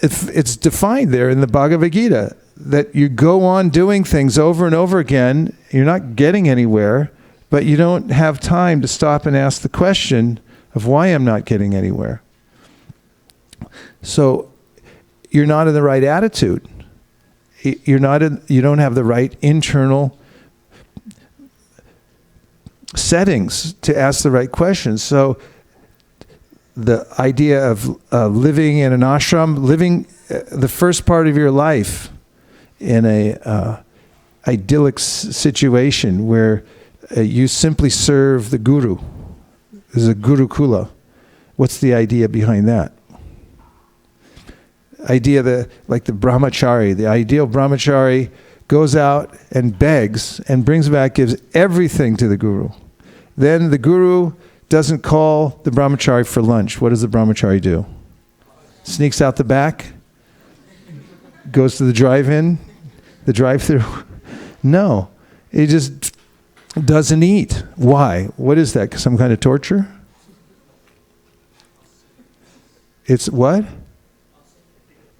It's defined there in the Bhagavad Gita that you go on doing things over and over again, you're not getting anywhere, but you don't have time to stop and ask the question of why I'm not getting anywhere. So you're not in the right attitude. You don't have the right internal settings to ask the right questions. So the idea of living in an ashram, living the first part of your life in a idyllic situation where you simply serve the guru. There's a gurukula. What's the idea behind that? Idea that, like the brahmachari, the ideal brahmachari goes out and begs and brings back, gives everything to the guru. Then the guru doesn't call the brahmachari for lunch. What does the brahmachari do? Sneaks out the back, goes to the drive-in, the drive-through. No, he just doesn't eat. Why? What is that? Some kind of torture? It's what?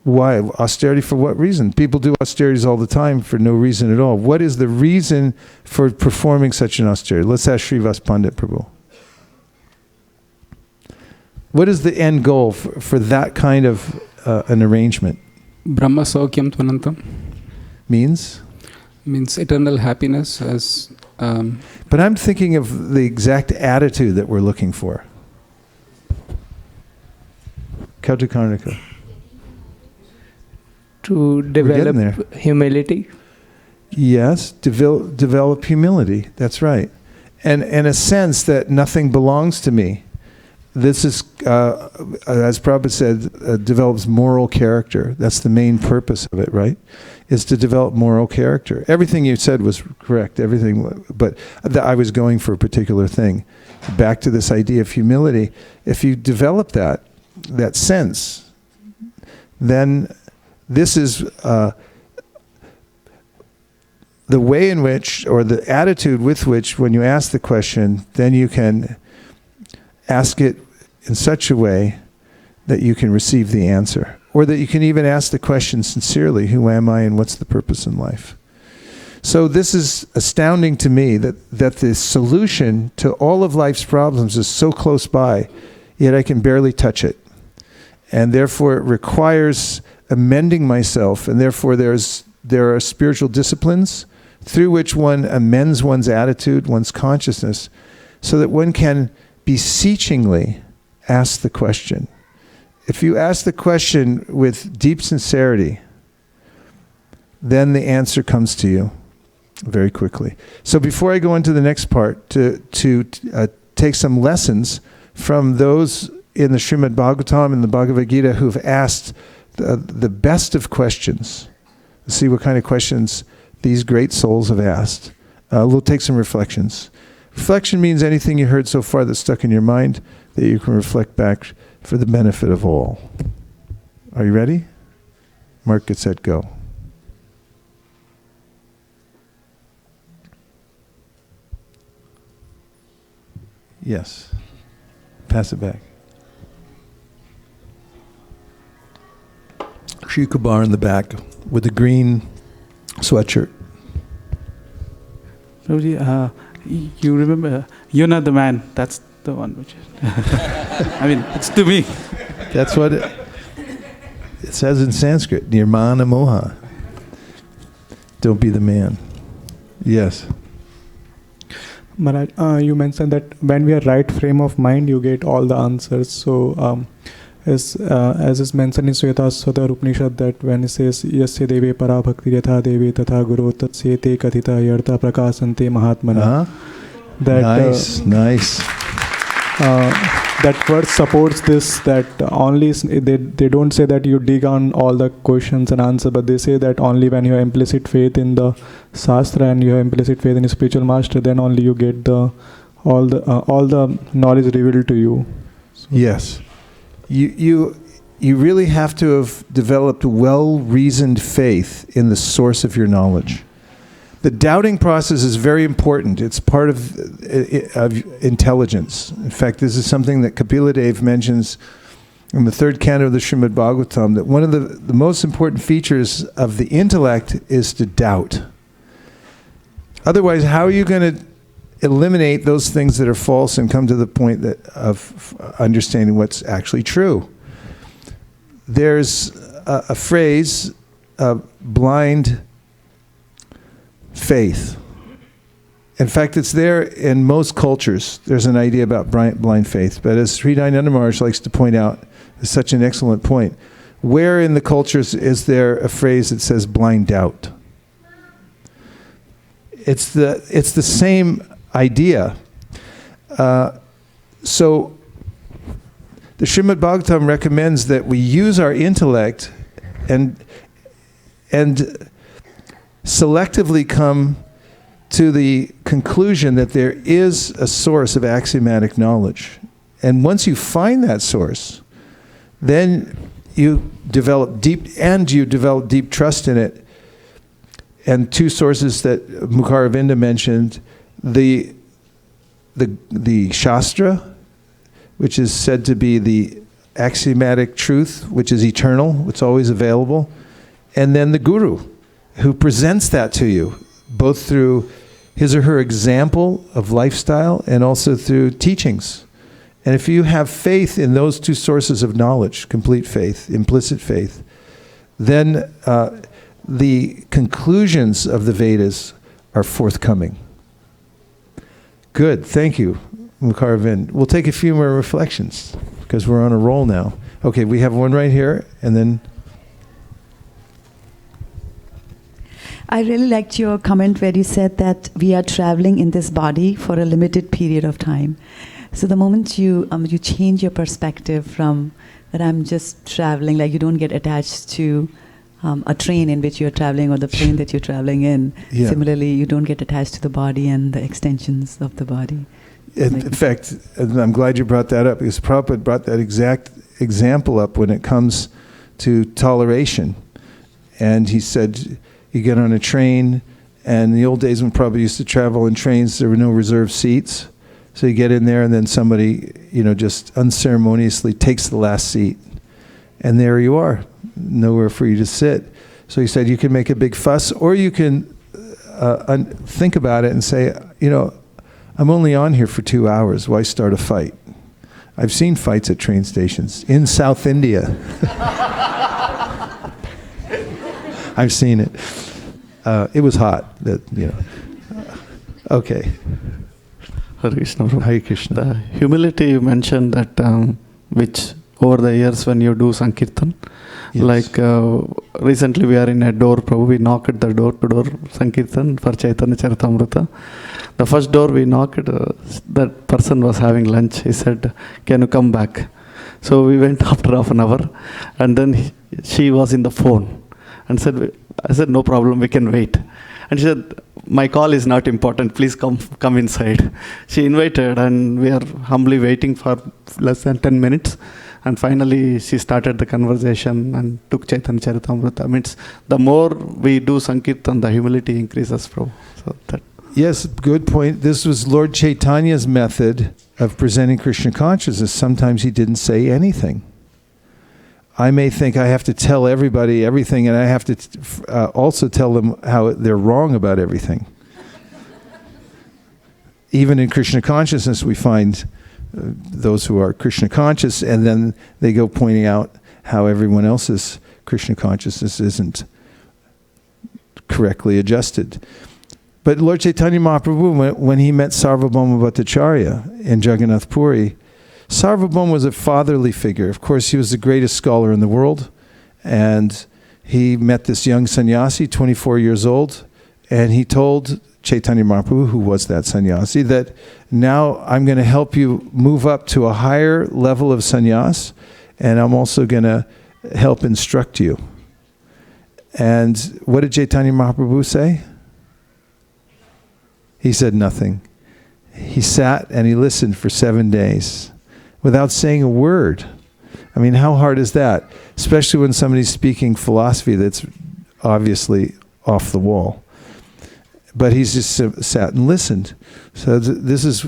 Why? Austerity for what reason? People do austerities all the time for no reason at all. What is the reason for performing such an austerity? Let's ask Srivas Pandit Prabhu. What is the end goal for that kind of an arrangement? Brahma Saukyam Tvanantam. Means? Means eternal happiness as... But I'm thinking of the exact attitude that we're looking for. Kautukarnika. To develop humility. Yes, develop humility. That's right. And a sense that nothing belongs to me. This is, as Prabhupada said, develops moral character. That's the main purpose of it, right? Is to develop moral character. Everything you said was correct, everything, but I was going for a particular thing. Back to this idea of humility. If you develop that sense, then this is the way in which, or the attitude with which, when you ask the question, then you can ask it in such a way that you can receive the answer. Or that you can even ask the question sincerely, who am I and what's the purpose in life? So this is astounding to me that the solution to all of life's problems is so close by, yet I can barely touch it. And therefore it requires amending myself, and therefore there are spiritual disciplines through which one amends one's attitude, one's consciousness, so that one can beseechingly ask the question. If you ask the question with deep sincerity, then the answer comes to you very quickly. So before I go into the next part, to take some lessons from those in the Srimad Bhagavatam and the Bhagavad Gita who've asked the best of questions. See what kind of questions these great souls have asked. We'll take some reflections. Reflection means anything you heard so far that's stuck in your mind that you can reflect back for the benefit of all. Are you ready? Mark, get set, go. Yes. Pass it back. Shri Kubar in the back with the green sweatshirt. Prabhuji, you remember, you're not the man. That's the one which I mean, it's to me. That's what it says in Sanskrit. Nirmana moha. Don't be the man. Yes. Maharaj, you mentioned that when we are right frame of mind, you get all the answers. So, as is mentioned in Svetaswata Upanishad, that when it says, Yasya deve para bhakti yatha deve tatha guru tatsye te kathita yartha prakasante mahatmana. That, nice. That verse supports this, that only they don't say that you dig on all the questions and answers, but they say that only when you have implicit faith in the Shastra and you have implicit faith in a spiritual master, then only you get all the knowledge revealed to you. So yes. You really have to have developed well-reasoned faith in the source of your knowledge. The doubting process is very important. It's part of intelligence. In fact, this is something that Kapila Dev mentions in the third canto of the Srimad Bhagavatam, that one of the most important features of the intellect is to doubt. Otherwise, how are you going to eliminate those things that are false and come to the point of understanding what's actually true? There's a phrase, blind faith. In fact, it's there in most cultures. There's an idea about blind faith. But as Sri Dayananda Maharaj likes to point out, it's such an excellent point. Where in the cultures is there a phrase that says blind doubt? It's the same idea. So the Srimad Bhagavatam recommends that we use our intellect and selectively come to the conclusion that there is a source of axiomatic knowledge. And once you find that source, then you develop deep trust in it. And two sources that Mukharavinda mentioned, the Shastra, which is said to be the axiomatic truth, which is eternal, it's always available, and then the Guru, who presents that to you, both through his or her example of lifestyle and also through teachings. And if you have faith in those two sources of knowledge, complete faith, implicit faith, then the conclusions of the Vedas are forthcoming. Good, thank you, Mukharavind. We'll take a few more reflections because we're on a roll now. Okay, we have one right here, and then... I really liked your comment where you said that we are traveling in this body for a limited period of time. So the moment you change your perspective from that I'm just traveling, like you don't get attached to a train in which you're traveling or the plane that you're traveling in. Yeah. Similarly, you don't get attached to the body and the extensions of the body. In fact, I'm glad you brought that up because Prabhupada brought that exact example up when it comes to toleration. And he said, you get on a train, and in the old days when Prabhupada used to travel in trains, there were no reserved seats. So you get in there, and then somebody, just unceremoniously takes the last seat. And there you are, nowhere for you to sit. So he said, you can make a big fuss, or you can think about it and say, I'm only on here for 2 hours. Why start a fight? I've seen fights at train stations in South India. I've seen it. It was hot. Okay. Hare Krishna. Hare Krishna. The humility you mentioned that which over the years when you do Sankirtan, Yes. like recently we are in a door, Prabhu, we knocked at the door to door Sankirtan for Chaitanya Charitamrita. The first door we knocked, that person was having lunch. He said, "Can you come back?" So we went after half an hour, and then she was in the phone and said, I said, "No problem, we can wait." And she said, "My call is not important, please come inside." She invited, and we are humbly waiting for less than 10 minutes. And finally, she started the conversation and took Chaitanya Charitamrita. Means the more we do Sankirtan, the humility increases, Prabhu. So that. Yes, good point. This was Lord Chaitanya's method of presenting Krishna consciousness. Sometimes he didn't say anything. I may think I have to tell everybody everything, and I have to also tell them how they're wrong about everything. Even in Krishna consciousness, we find those who are Krishna conscious, and then they go pointing out how everyone else's Krishna consciousness isn't correctly adjusted. But Lord Chaitanya Mahaprabhu, when he met Sarvabhauma Bhattacharya in Jagannath Puri, Sarvabhauma was a fatherly figure. Of course, he was the greatest scholar in the world, and he met this young sannyasi, 24 years old, and he told Chaitanya Mahaprabhu, who was that sannyasi, that now I'm going to help you move up to a higher level of sannyas, and I'm also going to help instruct you. And what did Chaitanya Mahaprabhu say? He said nothing. He sat and he listened for 7 days without saying a word. I mean, how hard is that? Especially when somebody's speaking philosophy that's obviously off the wall. But he's just sat and listened. So this is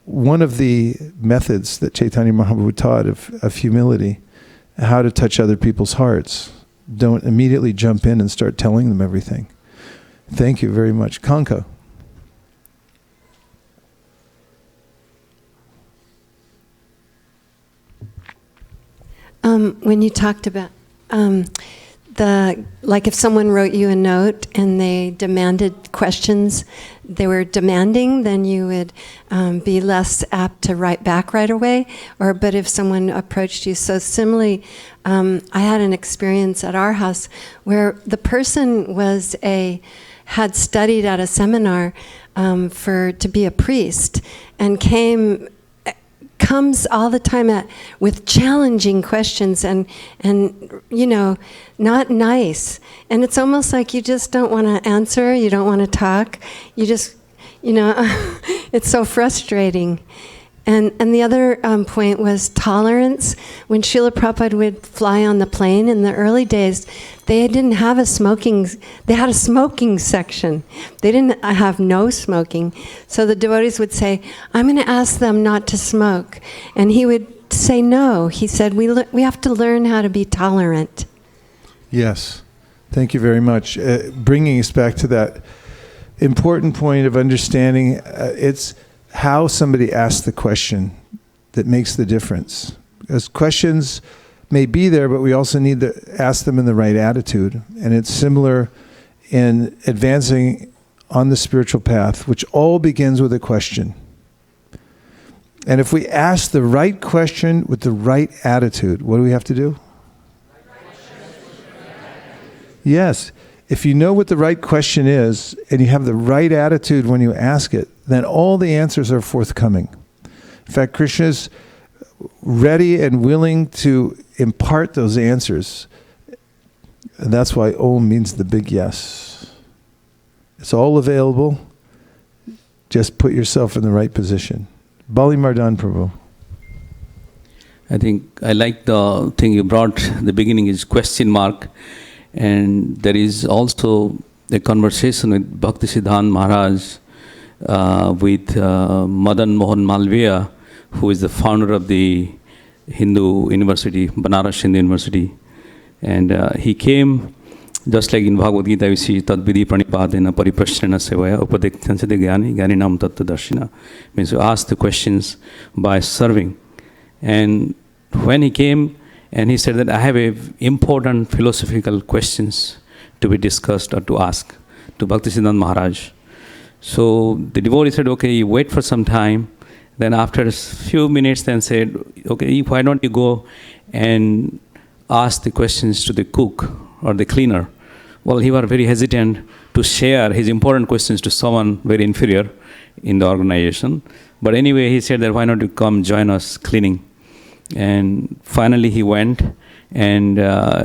one of the methods that Chaitanya Mahaprabhu taught of humility, how to touch other people's hearts. Don't immediately jump in and start telling them everything. Thank you very much. Kanka. When you talked about like if someone wrote you a note and they demanded questions they were demanding, then you would be less apt to write back right away. But if someone approached you, so similarly, I had an experience at our house where the person had studied at a seminar to be a priest, and comes all the time with challenging questions and not nice, and it's almost like you just don't want to answer, you don't want to talk, you just it's so frustrating. And the other point was tolerance. When Srila Prabhupada would fly on the plane in the early days, they didn't have they had a smoking section. They didn't have no smoking. So the devotees would say, "I'm going to ask them not to smoke." And he would say no. He said, we have to learn how to be tolerant. Yes. Thank you very much. Bringing us back to that important point of understanding, it's how somebody asks the question that makes the difference. Because questions may be there, but we also need to ask them in the right attitude. And it's similar in advancing on the spiritual path, which all begins with a question. And if we ask the right question with the right attitude, what do we have to do? Yes. If you know what the right question is, and you have the right attitude when you ask it, then all the answers are forthcoming. In fact, Krishna is ready and willing to impart those answers. And that's why Om means the big yes. It's all available. Just put yourself in the right position. Bali Mardan Prabhu. I think I like the thing you brought. The beginning is question mark. And there is also a conversation with Bhaktisiddhanta Maharaj with Madan Mohan Malviya, who is the founder of the Hindu University, Banaras Hindu University. And he came, just like in Bhagavad Gita, we see Tadvidhi Pranipadena Pariprashrana Sevaya Upadektansade Gyani Gyaninam Tattva Darshina. Means you ask the questions by serving. And when he came, and he said that I have important philosophical questions to be discussed or to ask to Bhaktisiddhanta Maharaj. So the devotee said, okay, you wait for some time. Then after a few minutes, then said, okay, why don't you go and ask the questions to the cook or the cleaner? Well, he was very hesitant to share his important questions to someone very inferior in the organization. But anyway, he said that why not you come join us cleaning? And finally he went and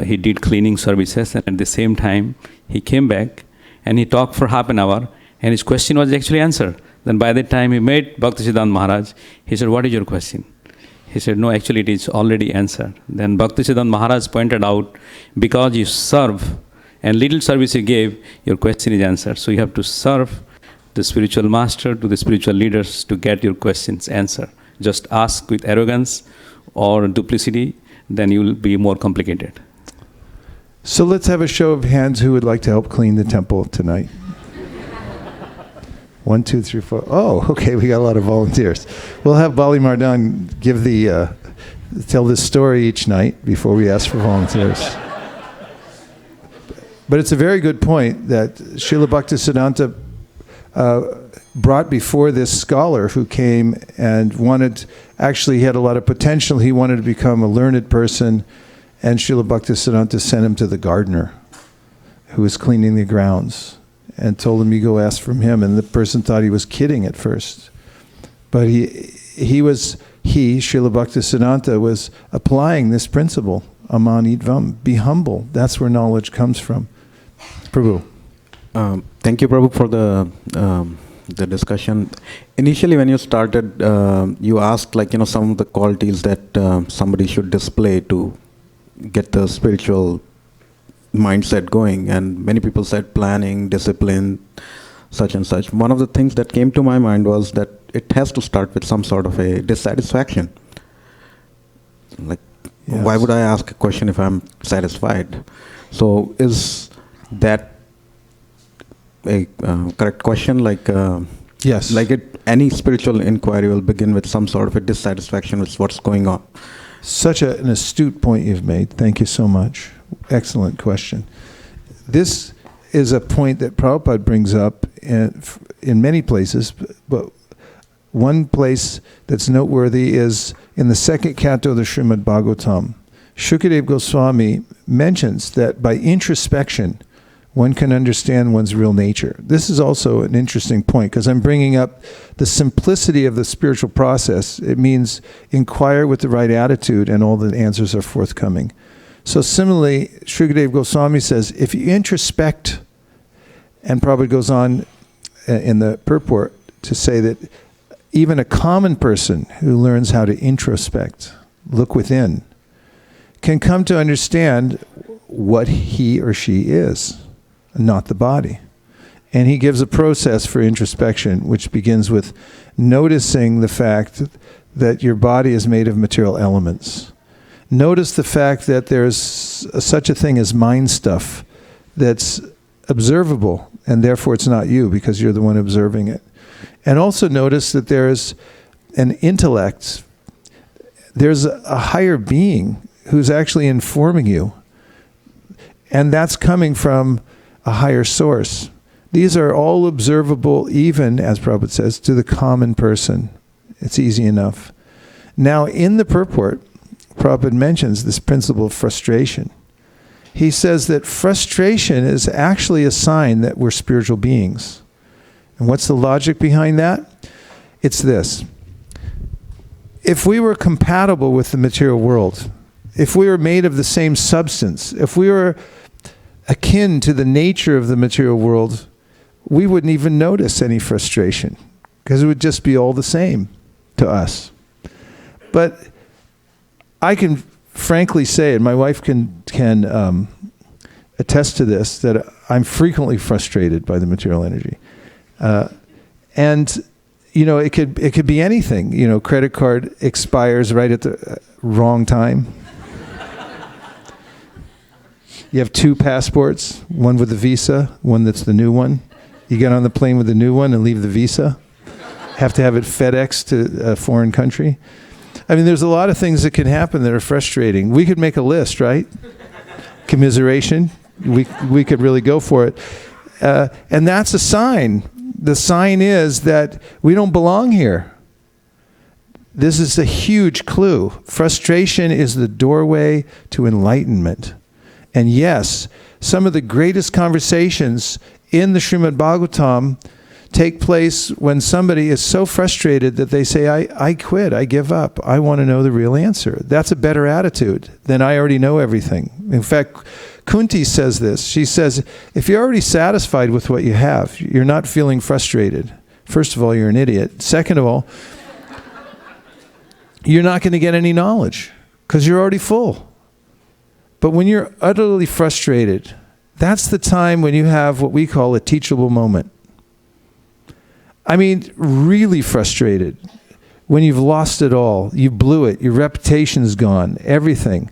he did cleaning services, and at the same time he came back and he talked for half an hour and his question was actually answered. Then by the time he met Bhaktisiddhanta Maharaj, he said, what is your question? He said, no, actually it is already answered. Then Bhaktisiddhanta Maharaj pointed out, because you serve and little service you gave, your question is answered. So you have to serve the spiritual master to the spiritual leaders to get your questions answered. Just ask with arrogance or duplicity, then you will be more complicated. So let's have a show of hands who would like to help clean the temple tonight. 1, 2, 3, 4. Oh, okay, we got a lot of volunteers. We'll have Bali Mardan give tell this story each night before we ask for volunteers. But it's a very good point that Srila Bhaktisiddhanta brought before this scholar who came and he had a lot of potential. He wanted to become a learned person, and Srila Bhaktisiddhanta sent him to the gardener who was cleaning the grounds and told him, you go ask from him. And the person thought he was kidding at first. But Srila Bhaktisiddhanta was applying this principle, Aman Idvam, be humble. That's where knowledge comes from. Prabhu. Thank you, Prabhu, for the discussion. Initially, when you started, you asked, some of the qualities that somebody should display to get the spiritual mindset going. And many people said planning, discipline, such and such. One of the things that came to my mind was that it has to start with some sort of a dissatisfaction. Why would I ask a question if I'm satisfied? So is that a correct question? Yes. Any spiritual inquiry will begin with some sort of a dissatisfaction with what's going on. Such an astute point you've made. Thank you so much. Excellent question. This is a point that Prabhupada brings up in many places, but one place that's noteworthy is in the second canto of the Srimad Bhagavatam. Shukadeva Goswami mentions that by introspection, one can understand one's real nature. This is also an interesting point because I'm bringing up the simplicity of the spiritual process. It means inquire with the right attitude and all the answers are forthcoming. So similarly, Shukadeva Goswami says, if you introspect, and Prabhupada goes on in the purport to say that even a common person who learns how to introspect, look within, can come to understand what he or she is, not the body. And he gives a process for introspection, which begins with noticing the fact that your body is made of material elements. Notice the fact that there's such a thing as mind stuff that's observable, and therefore it's not you because you're the one observing it. And also notice that there's an intellect, there's a higher being who's actually informing you. And that's coming from a higher source. These are all observable, even, as Prabhupada says, to the common person. It's easy enough. Now, in the purport, Prabhupada mentions this principle of frustration. He says that frustration is actually a sign that we're spiritual beings. And what's the logic behind that? It's this. If we were compatible with the material world, if we were made of the same substance, if we were akin to the nature of the material world, we wouldn't even notice any frustration because it would just be all the same to us. But I can frankly say, and my wife can attest to this, that I'm frequently frustrated by the material energy. And it could be anything. Credit card expires right at the wrong time. You have 2 passports, one with the visa, one that's the new one. You get on the plane with the new one and leave the visa. Have to have it FedEx to a foreign country. I mean, there's a lot of things that can happen that are frustrating. We could make a list, right? Commiseration. we could really go for it. And that's a sign. The sign is that we don't belong here. This is a huge clue. Frustration is the doorway to enlightenment. And yes, some of the greatest conversations in the Srimad Bhagavatam take place when somebody is so frustrated that they say, I quit, I give up, I want to know the real answer. That's a better attitude than I already know everything. In fact, Kunti says this. She says, if you're already satisfied with what you have, you're not feeling frustrated. First of all, you're an idiot. Second of all, you're not going to get any knowledge because you're already full. But when you're utterly frustrated, that's the time when you have what we call a teachable moment. I mean, really frustrated. When you've lost it all, you blew it, your reputation's gone, everything.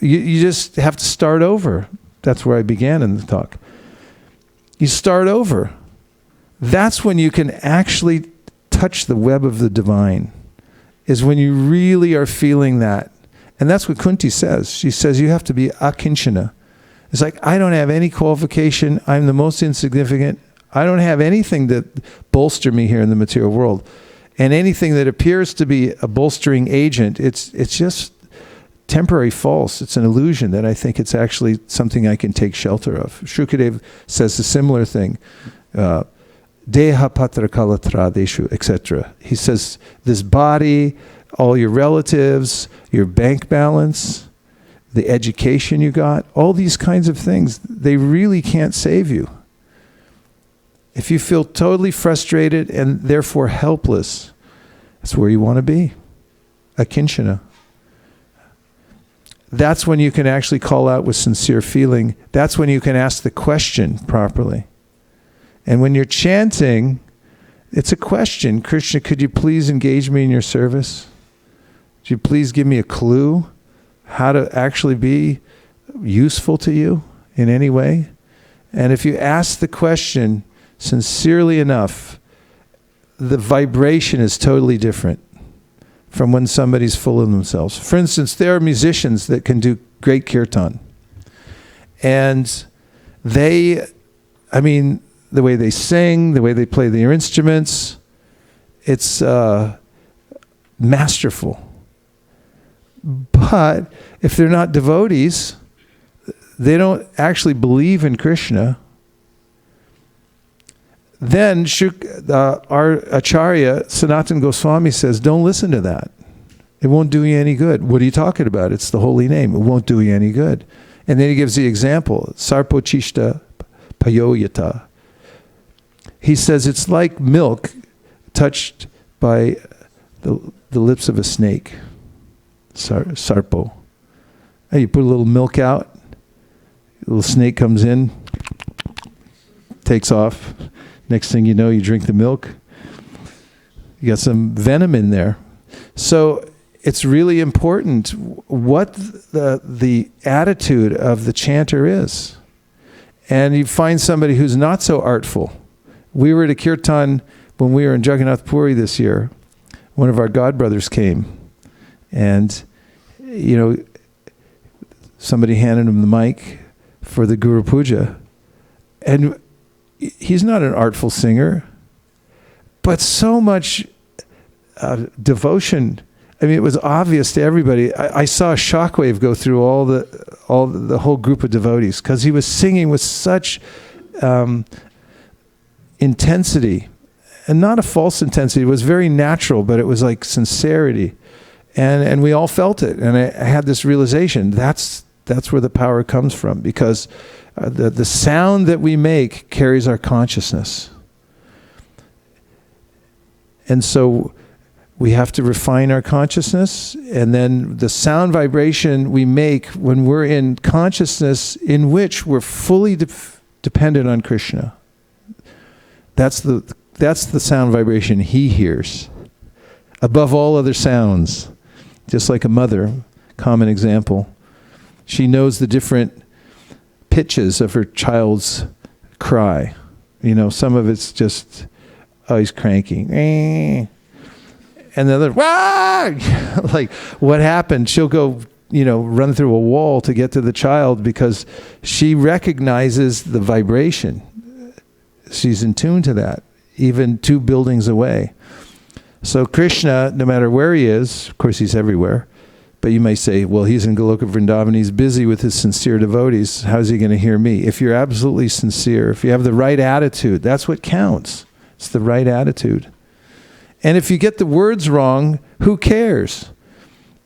You just have to start over. That's where I began in the talk. You start over. That's when you can actually touch the web of the divine, is when you really are feeling that. And that's what Kunti says. She says you have to be akinchana. It's like, I don't have any qualification. I'm the most insignificant. I don't have anything that bolster me here in the material world. And anything that appears to be a bolstering agent, it's just temporary false. It's an illusion that I think it's actually something I can take shelter of. Shukadeva says a similar thing. Deha patra kalatra deshu, etc. He says, this body, all your relatives, your bank balance, the education you got, all these kinds of things, they really can't save you. If you feel totally frustrated and therefore helpless, that's where you want to be. Akinchana. That's when you can actually call out with sincere feeling. That's when you can ask the question properly. And when you're chanting, it's a question. Krishna, could you please engage me in your service? Could you please give me a clue how to actually be useful to you in any way? And if you ask the question sincerely enough, the vibration is totally different from when somebody's full of themselves. For instance, there are musicians that can do great kirtan. And they, I mean, the way they sing, the way they play their instruments, it's masterful. But if they're not devotees, they don't actually believe in Krishna, then our Acharya, Sanatana Goswami, says, don't listen to that. It won't do you any good. What are you talking about? It's the holy name. It won't do you any good. And then he gives the example, Sarpochishta Payoyata. He says it's like milk touched by the lips of a snake. Sarpo. Hey, you put a little milk out, a little snake comes in, takes off. Next thing you know, you drink the milk. You got some venom in there. So it's really important what the attitude of the chanter is. And you find somebody who's not so artful. We were at a kirtan when we were in Jagannath Puri this year. One of our godbrothers came. And, you know, somebody handed him the mic for the Guru Puja. And he's not an artful singer, but so much devotion. I mean, it was obvious to everybody. I saw a shockwave go through all the whole group of devotees because he was singing with such intensity, and not a false intensity. It was very natural, but it was like sincerity, and we all felt it. And I had this realization: that's where the power comes from, because the sound that we make carries our consciousness. And so we have to refine our consciousness, and then the sound vibration we make when we're in consciousness in which we're fully dependent on Krishna. That's the sound vibration he hears above all other sounds. Just like a mother, common example. She knows the different pitches of her child's cry. You know, some of it's just, oh, he's cranky. And the other, wah! Like, what happened? She'll go run through a wall to get to the child because she recognizes the vibration. She's in tune to that, even 2 buildings away. So Krishna, no matter where he is, of course he's everywhere, but you may say, well, he's in Goloka Vrindavan, he's busy with his sincere devotees, how's he going to hear me? If you're absolutely sincere, if you have the right attitude, that's what counts. It's the right attitude. And if you get the words wrong, who cares?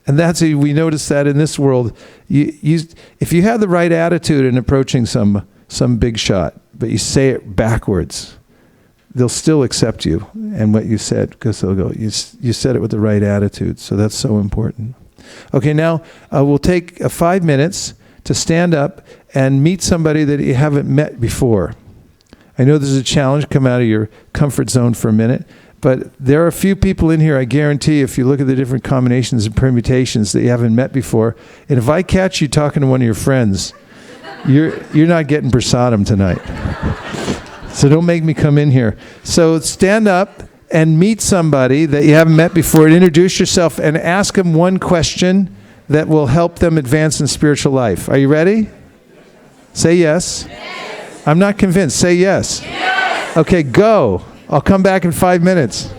And we notice that in this world. If you have the right attitude in approaching some big shot, but you say it backwards, they'll still accept you and what you said, because they'll go, you said it with the right attitude. So that's so important. Okay, now we'll take 5 minutes to stand up and meet somebody that you haven't met before. I know there's a challenge, come out of your comfort zone for a minute, but there are a few people in here, I guarantee, if you look at the different combinations and permutations that you haven't met before, and if I catch you talking to one of your friends, you're not getting prasadam tonight. So don't make me come in here. So stand up and meet somebody that you haven't met before and introduce yourself and ask them one question that will help them advance in spiritual life. Are you ready? Say yes. Yes. I'm not convinced. Say yes. Yes. Okay, go. I'll come back in 5 minutes.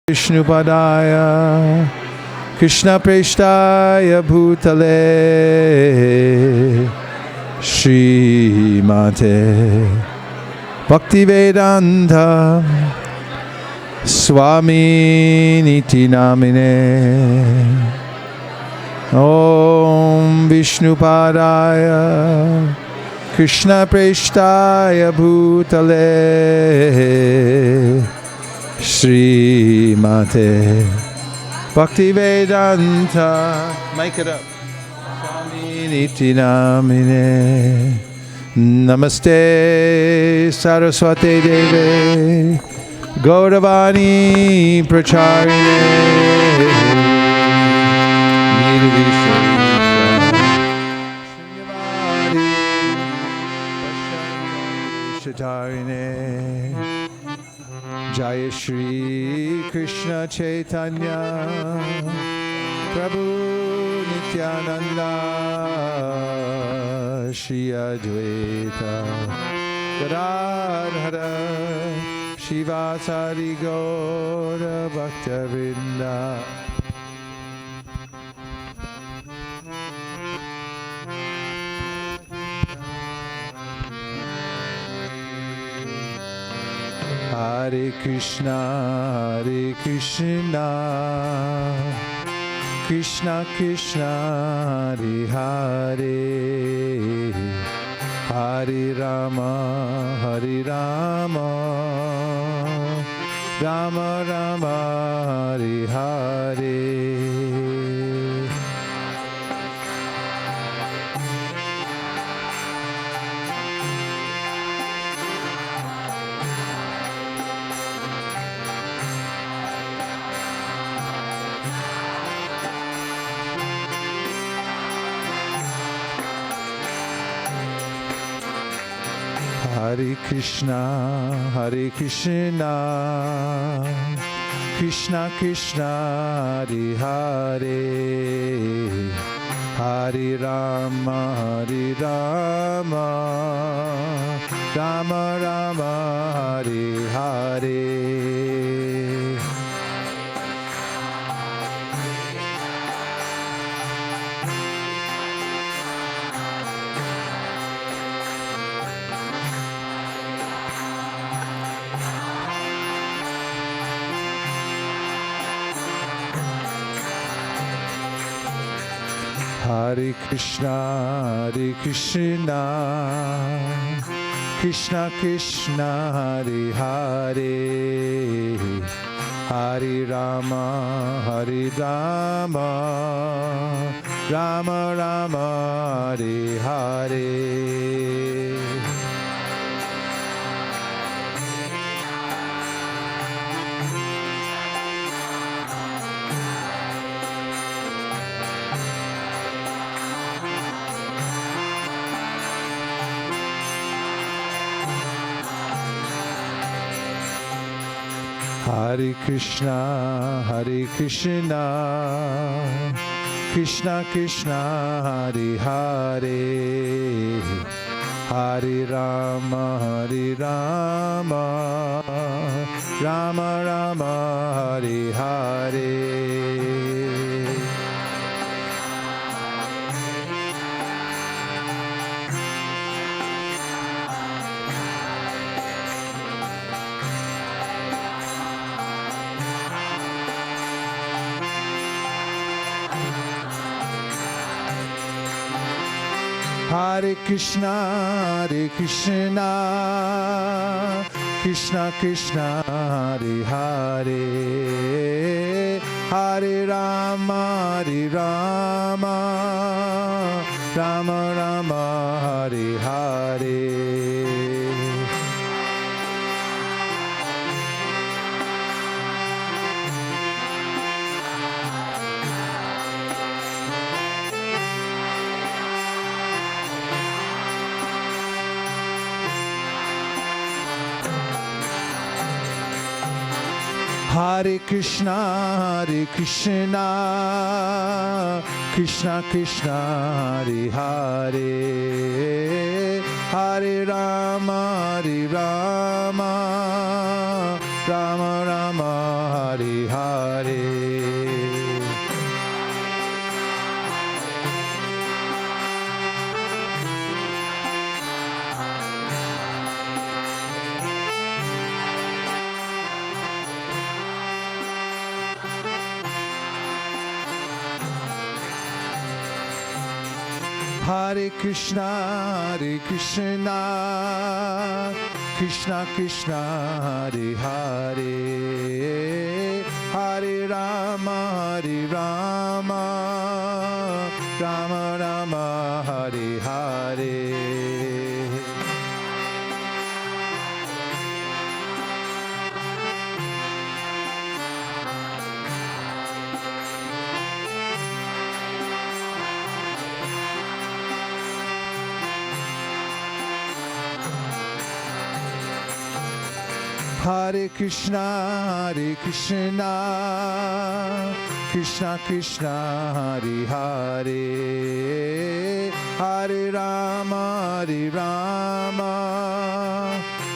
Vishnupadaya Krishna Preshtaya Bhutale Srimate Bhaktivedanta Swami Niti Namine Om Vishnupadaya Krishna Preshtaya Bhutale Srimate Bhaktivedanta. Make it up. Swami Niti Namine Namaste Saraswati Deve Gauravani Pracharine Nirvisharine Jaya Shri Krishna Chaitanya Prabhu Nityananda Shri Advaita Gadadhara Shivasari Gaura Bhaktavinda. Hare Krishna, Krishna Krishna, Hare Hare, Hare Rama, Rama Rama, Hare Hare. Hare Krishna, Krishna Krishna, Hare Hare, Hare Rama, Rama Rama, Hare Hare. Hare Krishna, Krishna Krishna, Hare Hare, Hare Rama, Rama Rama, Hare Hare. Hare Krishna, Krishna Krishna, Hare Hare, Hare Rama, Rama Rama, Hare Hare. Hare Krishna, Krishna Krishna, Hare Hare, Hare Rama, Rama Rama, Hare Hare. Hare Krishna, Krishna Krishna, Hare Hare, Hare Rama, Rama Rama Hare Hare. Hare Krishna, Krishna Krishna, Hare Hare, Hare Rama, Rama Rama, Hare Hare. Hare Krishna, Krishna Krishna, Hare Hare, Hare Rama,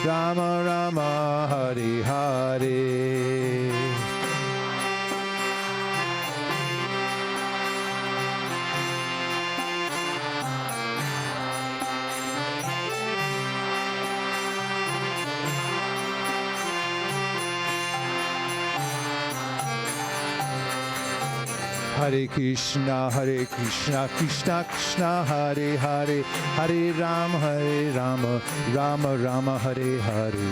Rama Rama, Hare Hare. Hare Krishna, Krishna Krishna, Hare Hare, Hare Rama, Rama Rama, Hare Hare.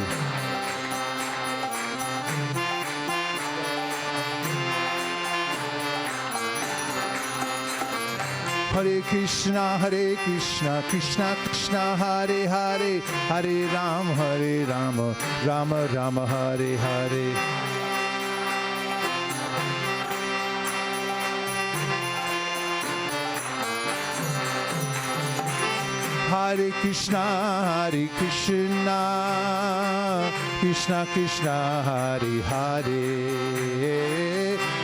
Hare Krishna, Krishna Krishna, Hare Hare, Hare Rama, Rama Rama, Hare Hare. Hare Krishna, Krishna Krishna, Hare Hare,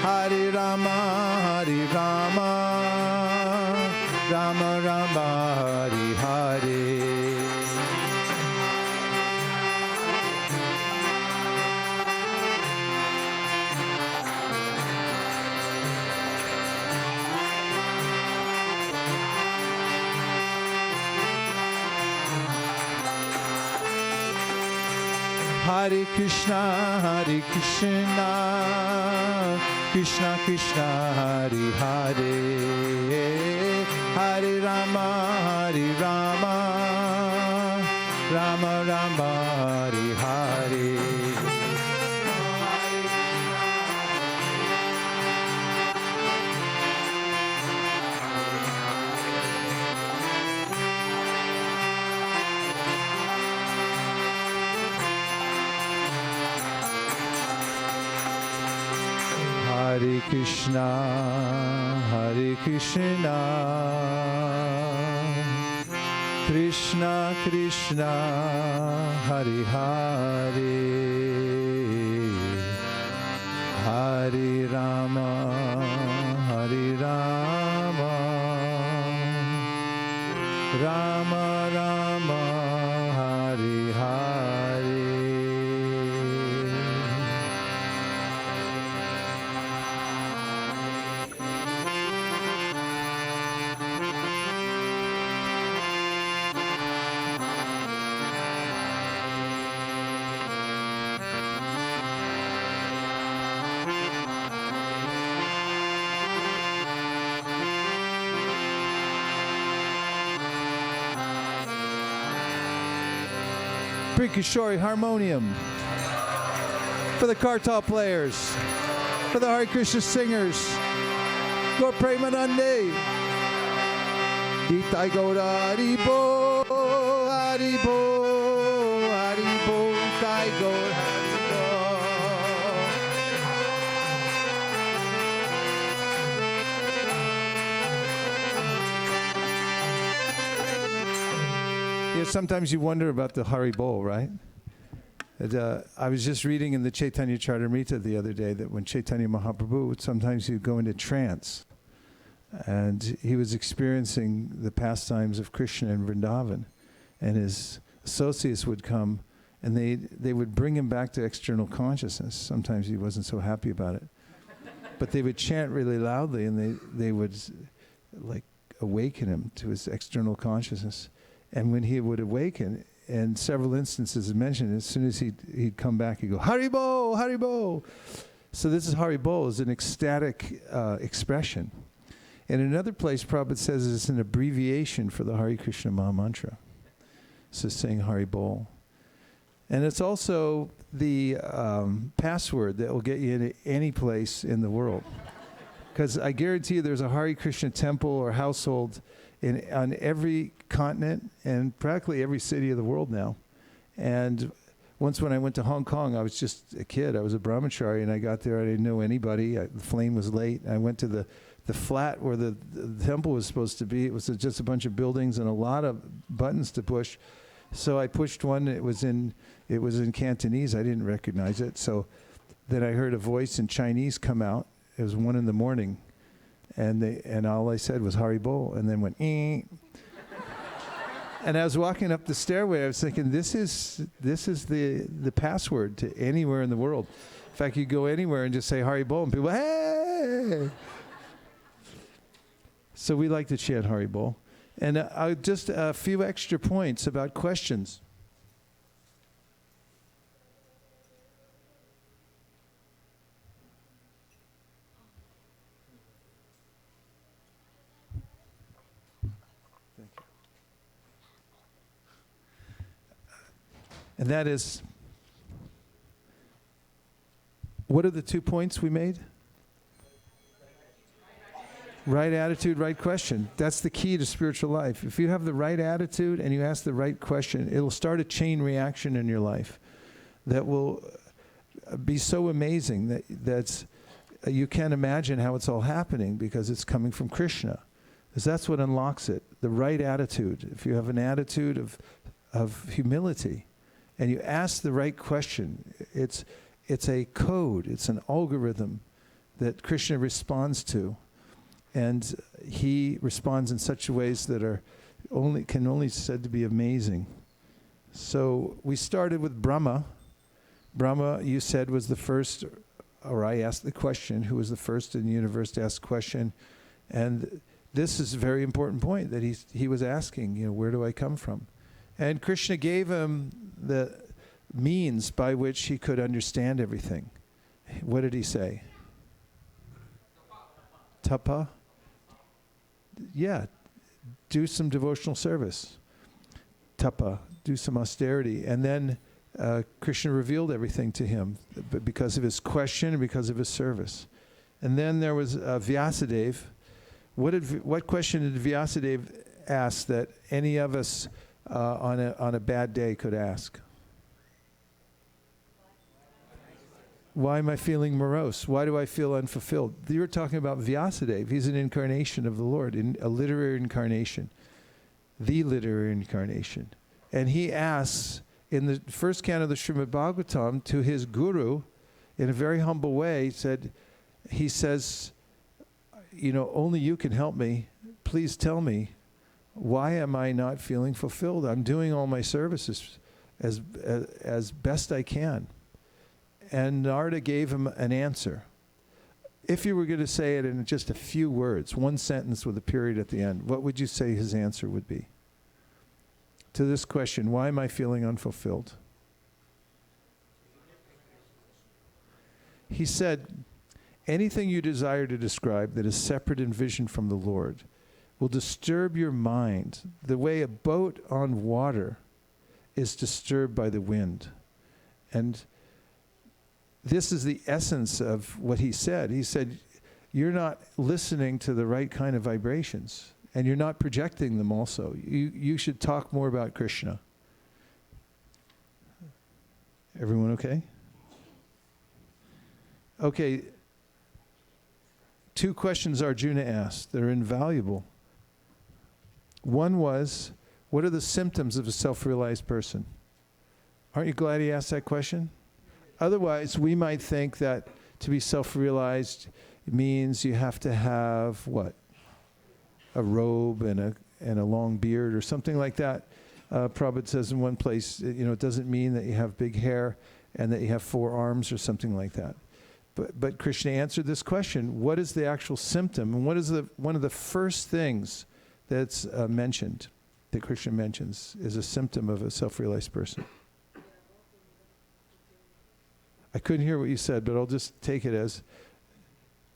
Hare Rama, Rama Rama, Hare Hare. Hare Krishna, Krishna Krishna, Hare Hare, Hare Rama, Rama Rama, Hare Hare. Hare Krishna, Krishna Krishna, Hare Hare, Hare Rama, Rama Rama, Hare Hare. Kishori harmonium, for the kartal players, for the Hare Krishna singers, Gaur Premanande, Ditai Gaura Haribo, Haribo, Haribo, Kai Gaur Haribo. Yeah, sometimes you wonder about the Haribo, right? I was just reading in the Chaitanya Charitamrita the other day that when Chaitanya Mahaprabhu, sometimes he'd go into trance, and he was experiencing the pastimes of Krishna in Vrindavan, and his associates would come And they would bring him back to external consciousness. Sometimes he wasn't so happy about it. But they would chant really loudly, and they would like awaken him to his external consciousness. And when he would awaken, and several instances mentioned, as soon as he'd come back, he'd go, Haribo, Haribo. So this is Haribo, is an ecstatic expression. And another place, Prabhupada says it's an abbreviation for the Hare Krishna Maha Mantra. So saying Haribo. And it's also the password that will get you into any place in the world. Because I guarantee you there's a Hare Krishna temple or household on every continent and practically every city of the world now. And once when I went to Hong Kong, I was just a kid. I was a brahmachari, and I got there. I didn't know anybody. The flame was late. I went to the flat where the temple was supposed to be. It was just a bunch of buildings and a lot of buttons to push. So I pushed one. It was in Cantonese. I didn't recognize it. So then I heard a voice in Chinese come out. It was 1 a.m, and all I said was Haribo, and then went "ee." And I was walking up the stairway. I was thinking, this is the password to anywhere in the world. In fact, you go anywhere and just say Haribo, and people, hey. So we like to chant Haribo. And just a few extra points about questions. Thank you. And that is, what are the 2 points we made? Right attitude, right question. That's the key to spiritual life. If you have the right attitude and you ask the right question, it'll start a chain reaction in your life that will be so amazing that you can't imagine how it's all happening, because it's coming from Krishna. Because that's what unlocks it, the right attitude. If you have an attitude of humility and you ask the right question, it's a code, it's an algorithm that Krishna responds to. And he responds in such ways that can only said to be amazing. So we started with Brahma. Brahma, you said, was the first, or I asked the question, who was the first in the universe to ask the question. And this is a very important point that he was asking, where do I come from? And Krishna gave him the means by which he could understand everything. What did he say? Tapa? Yeah, do some devotional service. Tapa, do some austerity. And then Krishna revealed everything to him because of his question and because of his service. And then there was Vyasadeva. What question did Vyasadeva ask that any of us on a bad day could ask? Why am I feeling morose? Why do I feel unfulfilled? You were talking about Vyasadeva. He's an incarnation of the Lord, a literary incarnation, the literary incarnation. And he asks in the first canto of the Srimad Bhagavatam to his guru, in a very humble way, he says, only you can help me. Please tell me, why am I not feeling fulfilled? I'm doing all my services as best I can. And Narada gave him an answer. If you were going to say it in just a few words, one sentence with a period at the end, what would you say his answer would be? To this question, why am I feeling unfulfilled? He said, anything you desire to describe that is separate in vision from the Lord will disturb your mind the way a boat on water is disturbed by the wind. And this is the essence of what he said. He said, you're not listening to the right kind of vibrations, and you're not projecting them also. You should talk more about Krishna. Everyone okay? Okay. 2 questions Arjuna asked that are invaluable. One was, what are the symptoms of a self-realized person? Aren't you glad he asked that question? Otherwise, we might think that to be self-realized means you have to have, what? A robe and a long beard or something like that. Prabhupada says in one place, it doesn't mean that you have big hair and that you have 4 arms or something like that. But Krishna answered this question: what is the actual symptom, and what is one of the first things that's mentioned, that Krishna mentions, is a symptom of a self-realized person? I couldn't hear what you said, but I'll just take it as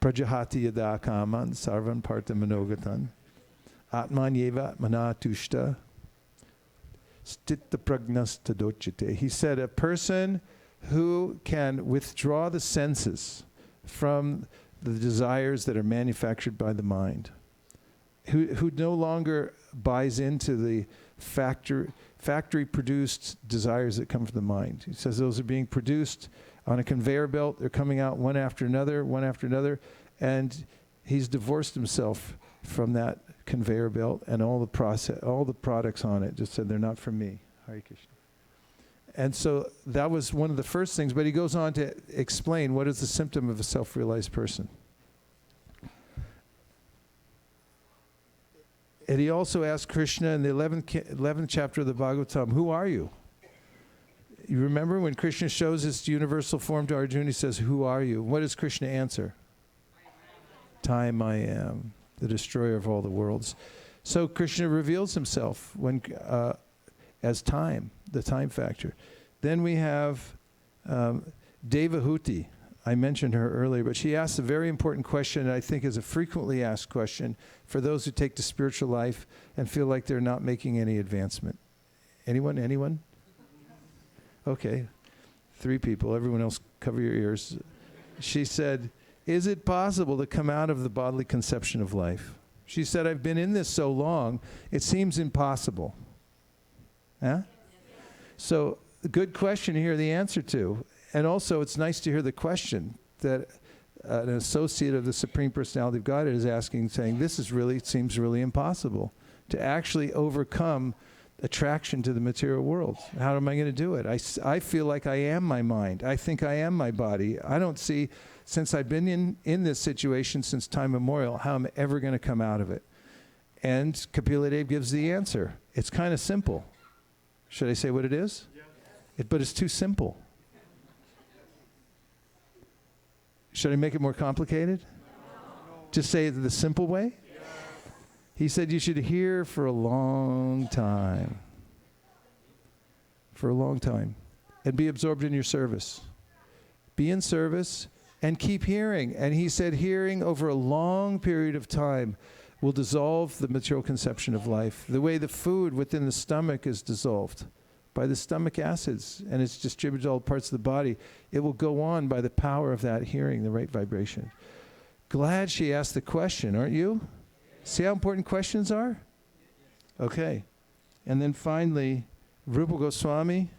Prajahati yada kaman sarvan parta manogatan atman yeva atmana tushta stitta pragnas tadochite. He said a person who can withdraw the senses from the desires that are manufactured by the mind, who no longer buys into the factory-produced desires that come from the mind. He says those are being produced on a conveyor belt. They're coming out one after another, and he's divorced himself from that conveyor belt and all the products on it. Just said they're not from me. Hare Krishna. And so that was one of the first things. But he goes on to explain what is the symptom of a self-realized person. And he also asked Krishna in the 11th chapter of the Bhagavatam, who are you? You remember when Krishna shows his universal form to Arjuna, he says, who are you? What does Krishna answer? Time I am, the destroyer of all the worlds. So Krishna reveals himself as time, the time factor. Then we have Devahuti. I mentioned her earlier, but she asked a very important question that I think is a frequently asked question for those who take to spiritual life and feel like they're not making any advancement. Anyone? Okay. 3 people. Everyone else, cover your ears. She said, is it possible to come out of the bodily conception of life? She said, I've been in this so long, it seems impossible. Huh? So, good question to hear the answer to. And also, it's nice to hear the question that an associate of the Supreme Personality of Godhead is asking, saying, it seems really impossible to actually overcome attraction to the material world. How am I going to do it? I feel like I am my mind. I think I am my body. I don't see, since I've been in this situation since time immemorial, how I'm ever going to come out of it. And Kapila Dev gives the answer. It's kind of simple. Should I say what it is? Yes. But it's too simple. Should I make it more complicated? No. Just say it the simple way? Yes. He said you should hear for a long time. For a long time. And be absorbed in your service. Be in service and keep hearing. And he said hearing over a long period of time will dissolve the material conception of life. The way the food within the stomach is dissolved by the stomach acids, and it's distributed to all parts of the body. It will go on by the power of that hearing, the right vibration. Glad she asked the question, aren't you? See how important questions are? Okay. And then finally, Rupa Goswami,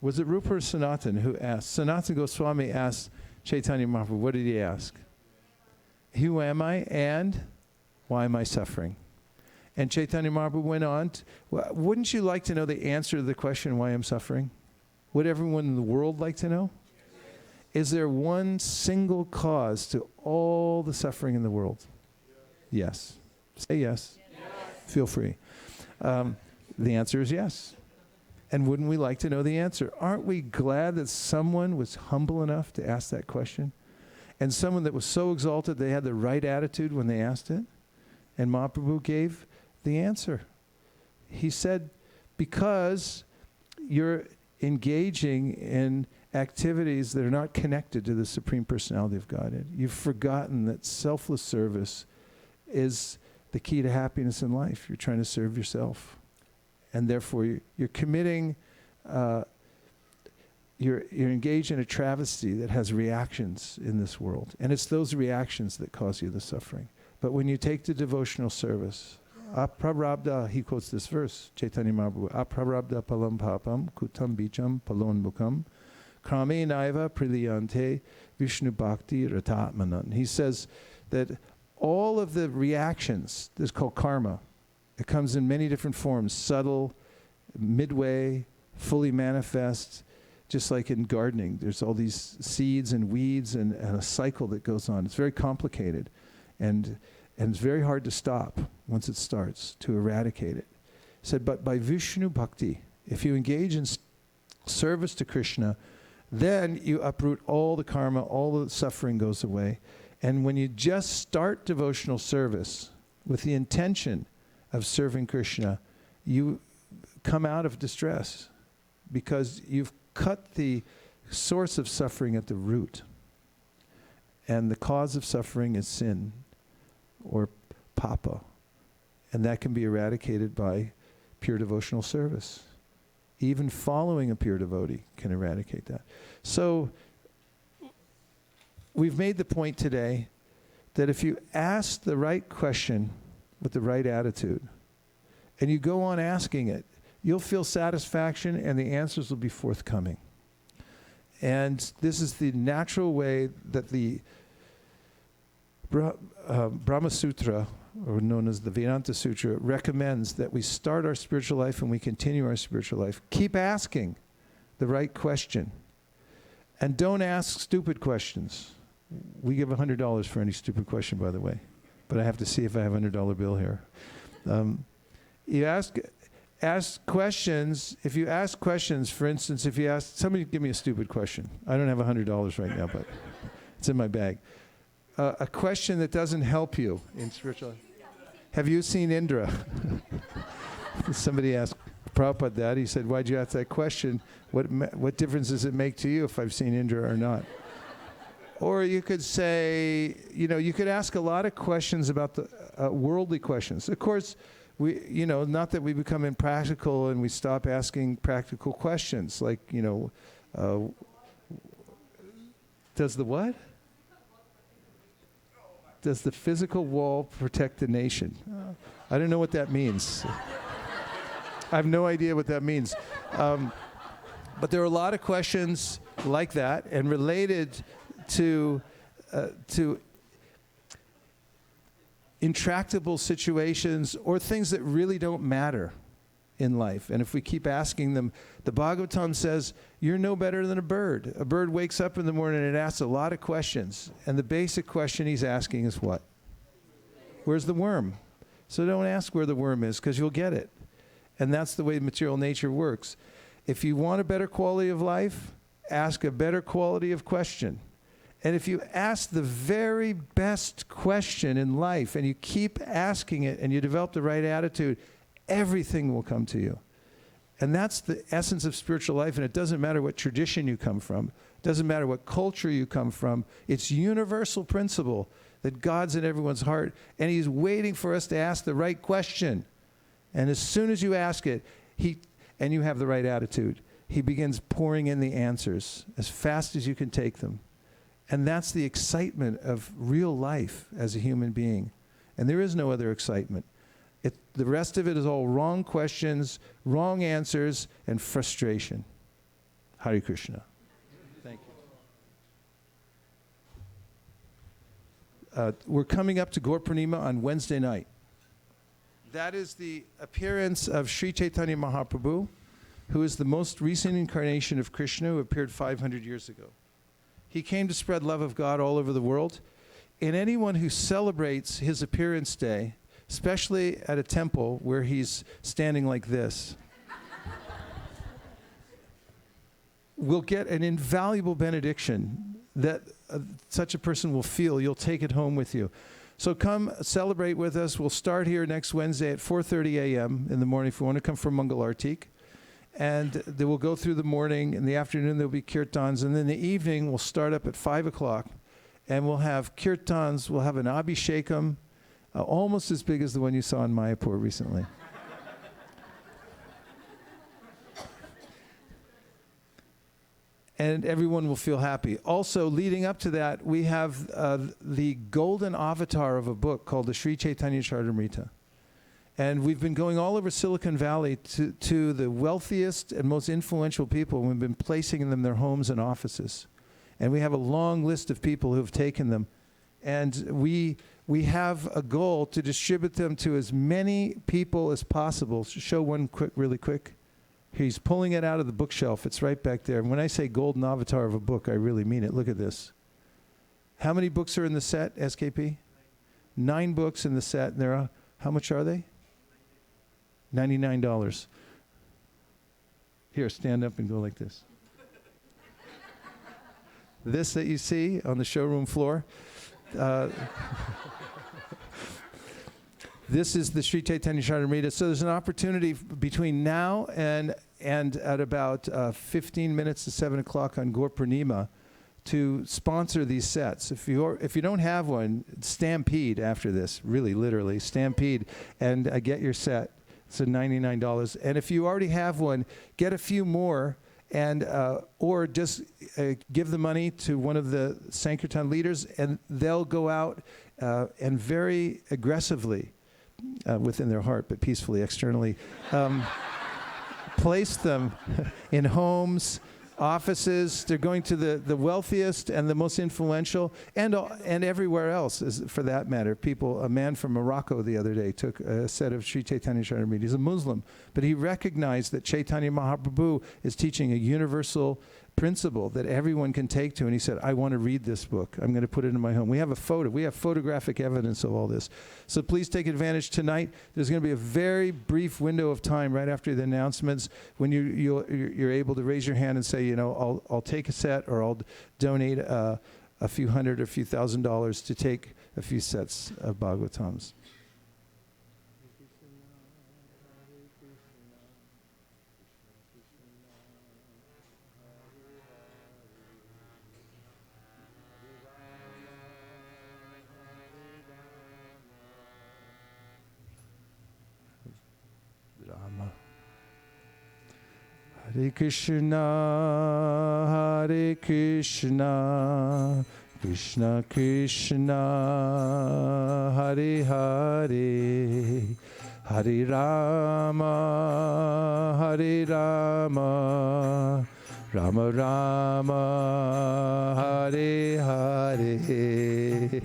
was it Rupa or Sanatan who asked? Sanatan Goswami asked Chaitanya Mahaprabhu, what did he ask? Who am I and why am I suffering? And Chaitanya Mahaprabhu went on, wouldn't you like to know the answer to the question, why I'm suffering? Would everyone in the world like to know? Is there one single cause to all the suffering in the world? Yes. Say yes. Yes. Feel free. The answer is yes. And wouldn't we like to know the answer? Aren't we glad that someone was humble enough to ask that question? And someone that was so exalted they had the right attitude when they asked it? And Mahaprabhu gave the answer. He said, because you're engaging in activities that are not connected to the Supreme Personality of Godhead, you've forgotten that selfless service is the key to happiness in life. You're trying to serve yourself. And therefore, you're committing, you're engaged in a travesty that has reactions in this world. And it's those reactions that cause you the suffering. But when you take the devotional service, aprarabdha, he quotes this verse, Chaitanya Mahaprabhu, aprarabdha palam papam kutam bicham palon mukam krame naiva priliyante vishnu bhakti ratatmanan. He says that all of the reactions, this is called karma, it comes in many different forms, subtle, midway, fully manifest, just like in gardening. There's all these seeds and weeds and a cycle that goes on. It's very complicated. And it's very hard to stop once it starts, to eradicate it. said, but by Vishnu Bhakti, if you engage in service to Krishna, then you uproot all the karma, all the suffering goes away. And when you just start devotional service with the intention of serving Krishna, you come out of distress because you've cut the source of suffering at the root. And the cause of suffering is sin or papa. And that can be eradicated by pure devotional service. Even following a pure devotee can eradicate that. So we've made the point today that if you ask the right question with the right attitude, and you go on asking it, you'll feel satisfaction and the answers will be forthcoming. And this is the natural way that the Brahma Sutra, or known as the Vedanta Sutra, recommends that we start our spiritual life and we continue our spiritual life. Keep asking the right question. And don't ask stupid questions. We give $100 for any stupid question, by the way. But I have to see if I have a $100 bill here. You ask questions. If you ask questions, for instance, if you ask, somebody give me a stupid question. I don't have $100 right now, but it's in my bag. A question that doesn't help you in spiritual life. Have you seen Indra? Somebody asked Prabhupada that. He said, why'd you ask that question? What difference does it make to you if I've seen Indra or not? Or you could say, you could ask a lot of questions about the worldly questions. Of course, not that we become impractical and we stop asking practical questions, like, does the what? Does the physical wall protect the nation? I don't know what that means. I have no idea what that means. But there are a lot of questions like that and related to intractable situations or things that really don't matter in life. And if we keep asking them, the Bhagavatam says, you're no better than a bird. A bird wakes up in the morning and it asks a lot of questions. And the basic question he's asking is what? Where's the worm? So don't ask where the worm is, because you'll get it. And that's the way material nature works. If you want a better quality of life, ask a better quality of question. And if you ask the very best question in life and you keep asking it and you develop the right attitude, everything will come to you. And that's the essence of spiritual life. And it doesn't matter what tradition you come from. It doesn't matter what culture you come from. It's universal principle that God's in everyone's heart. And he's waiting for us to ask the right question. And as soon as you ask it, and you have the right attitude, he begins pouring in the answers as fast as you can take them. And that's the excitement of real life as a human being. And there is no other excitement. The rest of it is all wrong questions, wrong answers, and frustration. Hare Krishna. Thank you. We're coming up to Gaur Purnima on Wednesday night. That is the appearance of Sri Chaitanya Mahaprabhu, who is the most recent incarnation of Krishna, who appeared 500 years ago. He came to spread love of God all over the world. And anyone who celebrates his appearance day, especially at a temple where he's standing like this, will get an invaluable benediction that such a person will feel. You'll take it home with you. So come celebrate with us. We'll start here next Wednesday at 4:30 a.m. in the morning if you want to come for Mangal Artik. And they will go through the morning. In the afternoon, there'll be kirtans. And then the evening, we'll start up at 5 o'clock. And we'll have kirtans. We'll have an abhishekam, almost as big as the one you saw in Mayapur recently. And everyone will feel happy. Also, leading up to that, we have the golden avatar of a book called the Sri Chaitanya Charitamrita. And we've been going all over Silicon Valley to the wealthiest and most influential people. We've been placing them in their homes and offices. And we have a long list of people who have taken them. And we have a goal to distribute them to as many people as possible. Show one really quick. He's pulling it out of the bookshelf. It's right back there. And when I say golden avatar of a book, I really mean it. Look at this. How many books are in the set, SKP? 9 books in the set. And how much are they? $99. Here, stand up and go like this. This that you see on the showroom floor, this is the Sri Chaitanya Charitamrita. So there's an opportunity between now and at about 15 minutes to 7 o'clock on Gaur Purnima to sponsor these sets. If you don't have one, stampede after this, really literally, stampede, and get your set. So $99. And if you already have one, get a few more, and or just give the money to one of the Sankirtan leaders, and they'll go out and very aggressively, within their heart, but peacefully externally, place them in homes, offices. They're going to the wealthiest and the most influential, and everywhere else, for that matter. A man from Morocco the other day took a set of Sri Chaitanya Charitamrita. He's a Muslim, but he recognized that Chaitanya Mahaprabhu is teaching a universal principle that everyone can take to, and he said, I want to read this book. I'm going to put it in my home. We have photographic evidence of all this. So please take advantage tonight. There's going to be a very brief window of time right after the announcements when you're able to raise your hand and say, I'll take a set, or I'll donate a few hundred or a few $1,000s to take a few sets of Bhagavatams. Rama. Hare Krishna, Hare Krishna, Krishna Krishna, Hare Hare, Hare Rama, Hare Rama, Rama Rama, Hare Hare.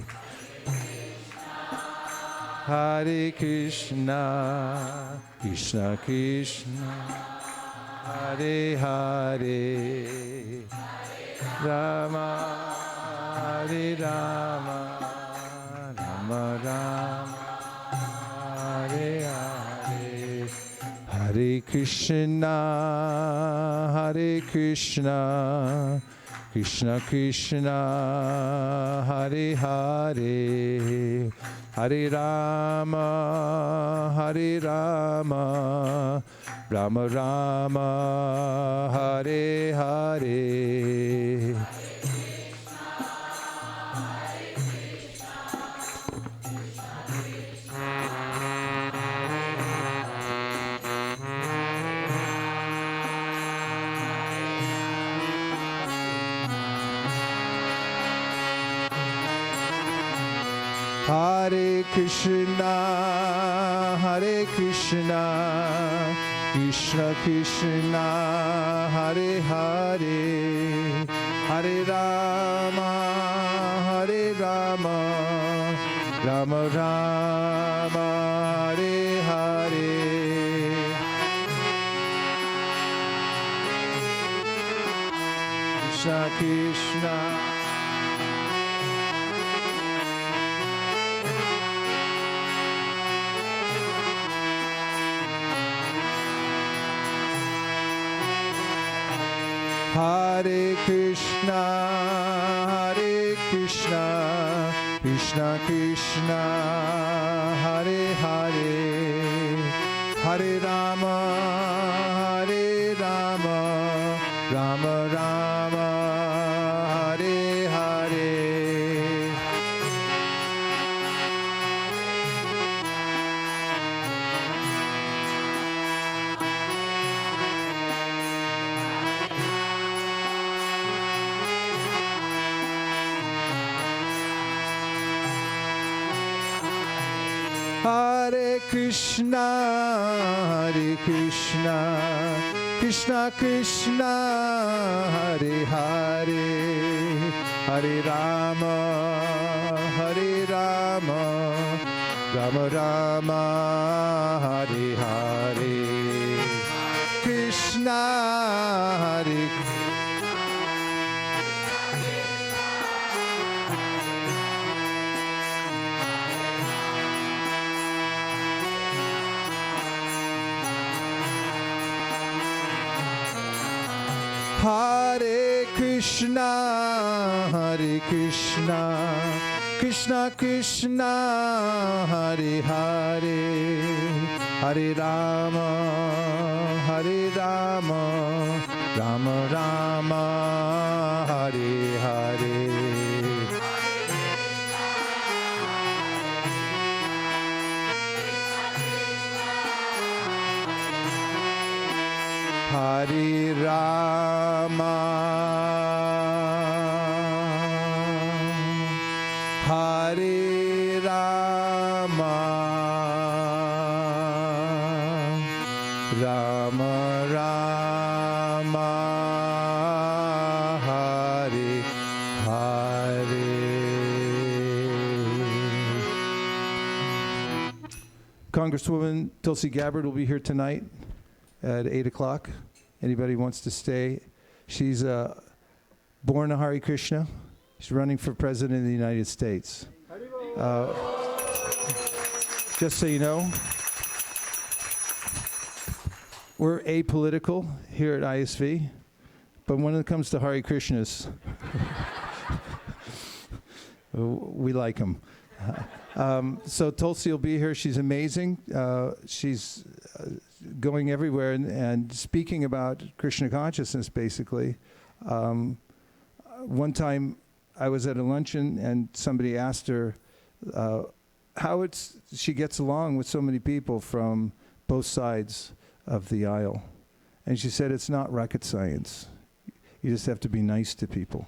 Hare Krishna, Krishna Krishna, Hare Hare, Rama, Hare Rama, Rama Rama, Hare Hare. Hare Krishna, Hare Krishna, Krishna Krishna, Hare Hare, Hare Rama, Hare Rama, Rama Rama, Hare Hare. Hare Krishna, Hare Krishna, Krishna Krishna, Hare Hare, Hare Rama, Hare Rama, Rama Rama, Hare Hare. Krishna Krishna. Hare Krishna, Hare Krishna, Krishna Krishna, Hare Hare, Hare Rama, Hare Rama, Rama Rama, Hare Hare. Hare Krishna, Hare Krishna, Krishna Krishna, Hare Hare, Hare Rama, Hare Rama, Rama Rama, Hare Hare. Krishna, Hare Krishna. Hare Krishna, Krishna Krishna, Hare Hare, Hare Rama, Rama Rama, Hare Hare. Hare Rama, Hare Rama, Rama Rama, Hare Hare. Congresswoman Tulsi Gabbard will be here tonight at 8 o'clock. Anybody wants to stay? She's born a Hare Krishna. She's running for president of the United States. Just so you know, we're apolitical here at ISV, but when it comes to Hare Krishnas, we like them. So Tulsi will be here. She's amazing. She's going everywhere and speaking about Krishna consciousness, basically. One time I was at a luncheon and somebody asked her how she gets along with so many people from both sides of the aisle. And she said, it's not rocket science. You just have to be nice to people.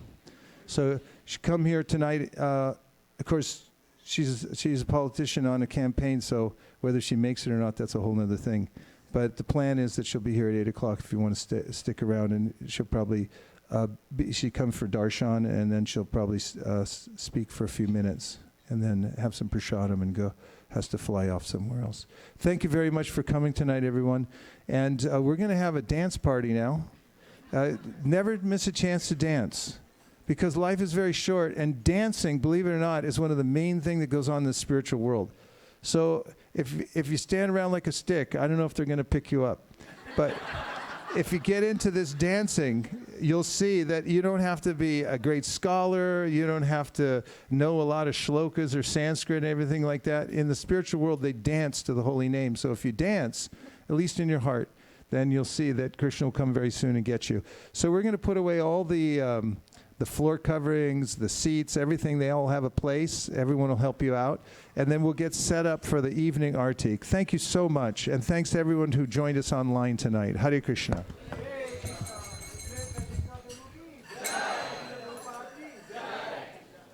So she come here tonight. Of course, she's a politician on a campaign, so whether she makes it or not, that's a whole other thing. But the plan is that she'll be here at 8 o'clock if you want to stick around, and she'll probably she come for darshan, and then she'll probably speak for a few minutes, and then have some prasadam and has to fly off somewhere else. Thank you very much for coming tonight, everyone. And we're going to have a dance party now. Never miss a chance to dance, because life is very short, and dancing, believe it or not, is one of the main things that goes on in the spiritual world. So if you stand around like a stick, I don't know if they're going to pick you up. But if you get into this dancing, you'll see that you don't have to be a great scholar. You don't have to know a lot of shlokas or Sanskrit and everything like that. In the spiritual world, they dance to the holy name. So if you dance, at least in your heart, then you'll see that Krishna will come very soon and get you. So we're going to put away all the floor coverings, the seats, everything. They all have a place. Everyone will help you out. And then we'll get set up for the evening arti. Thank you so much. And thanks to everyone who joined us online tonight. Hare Krishna.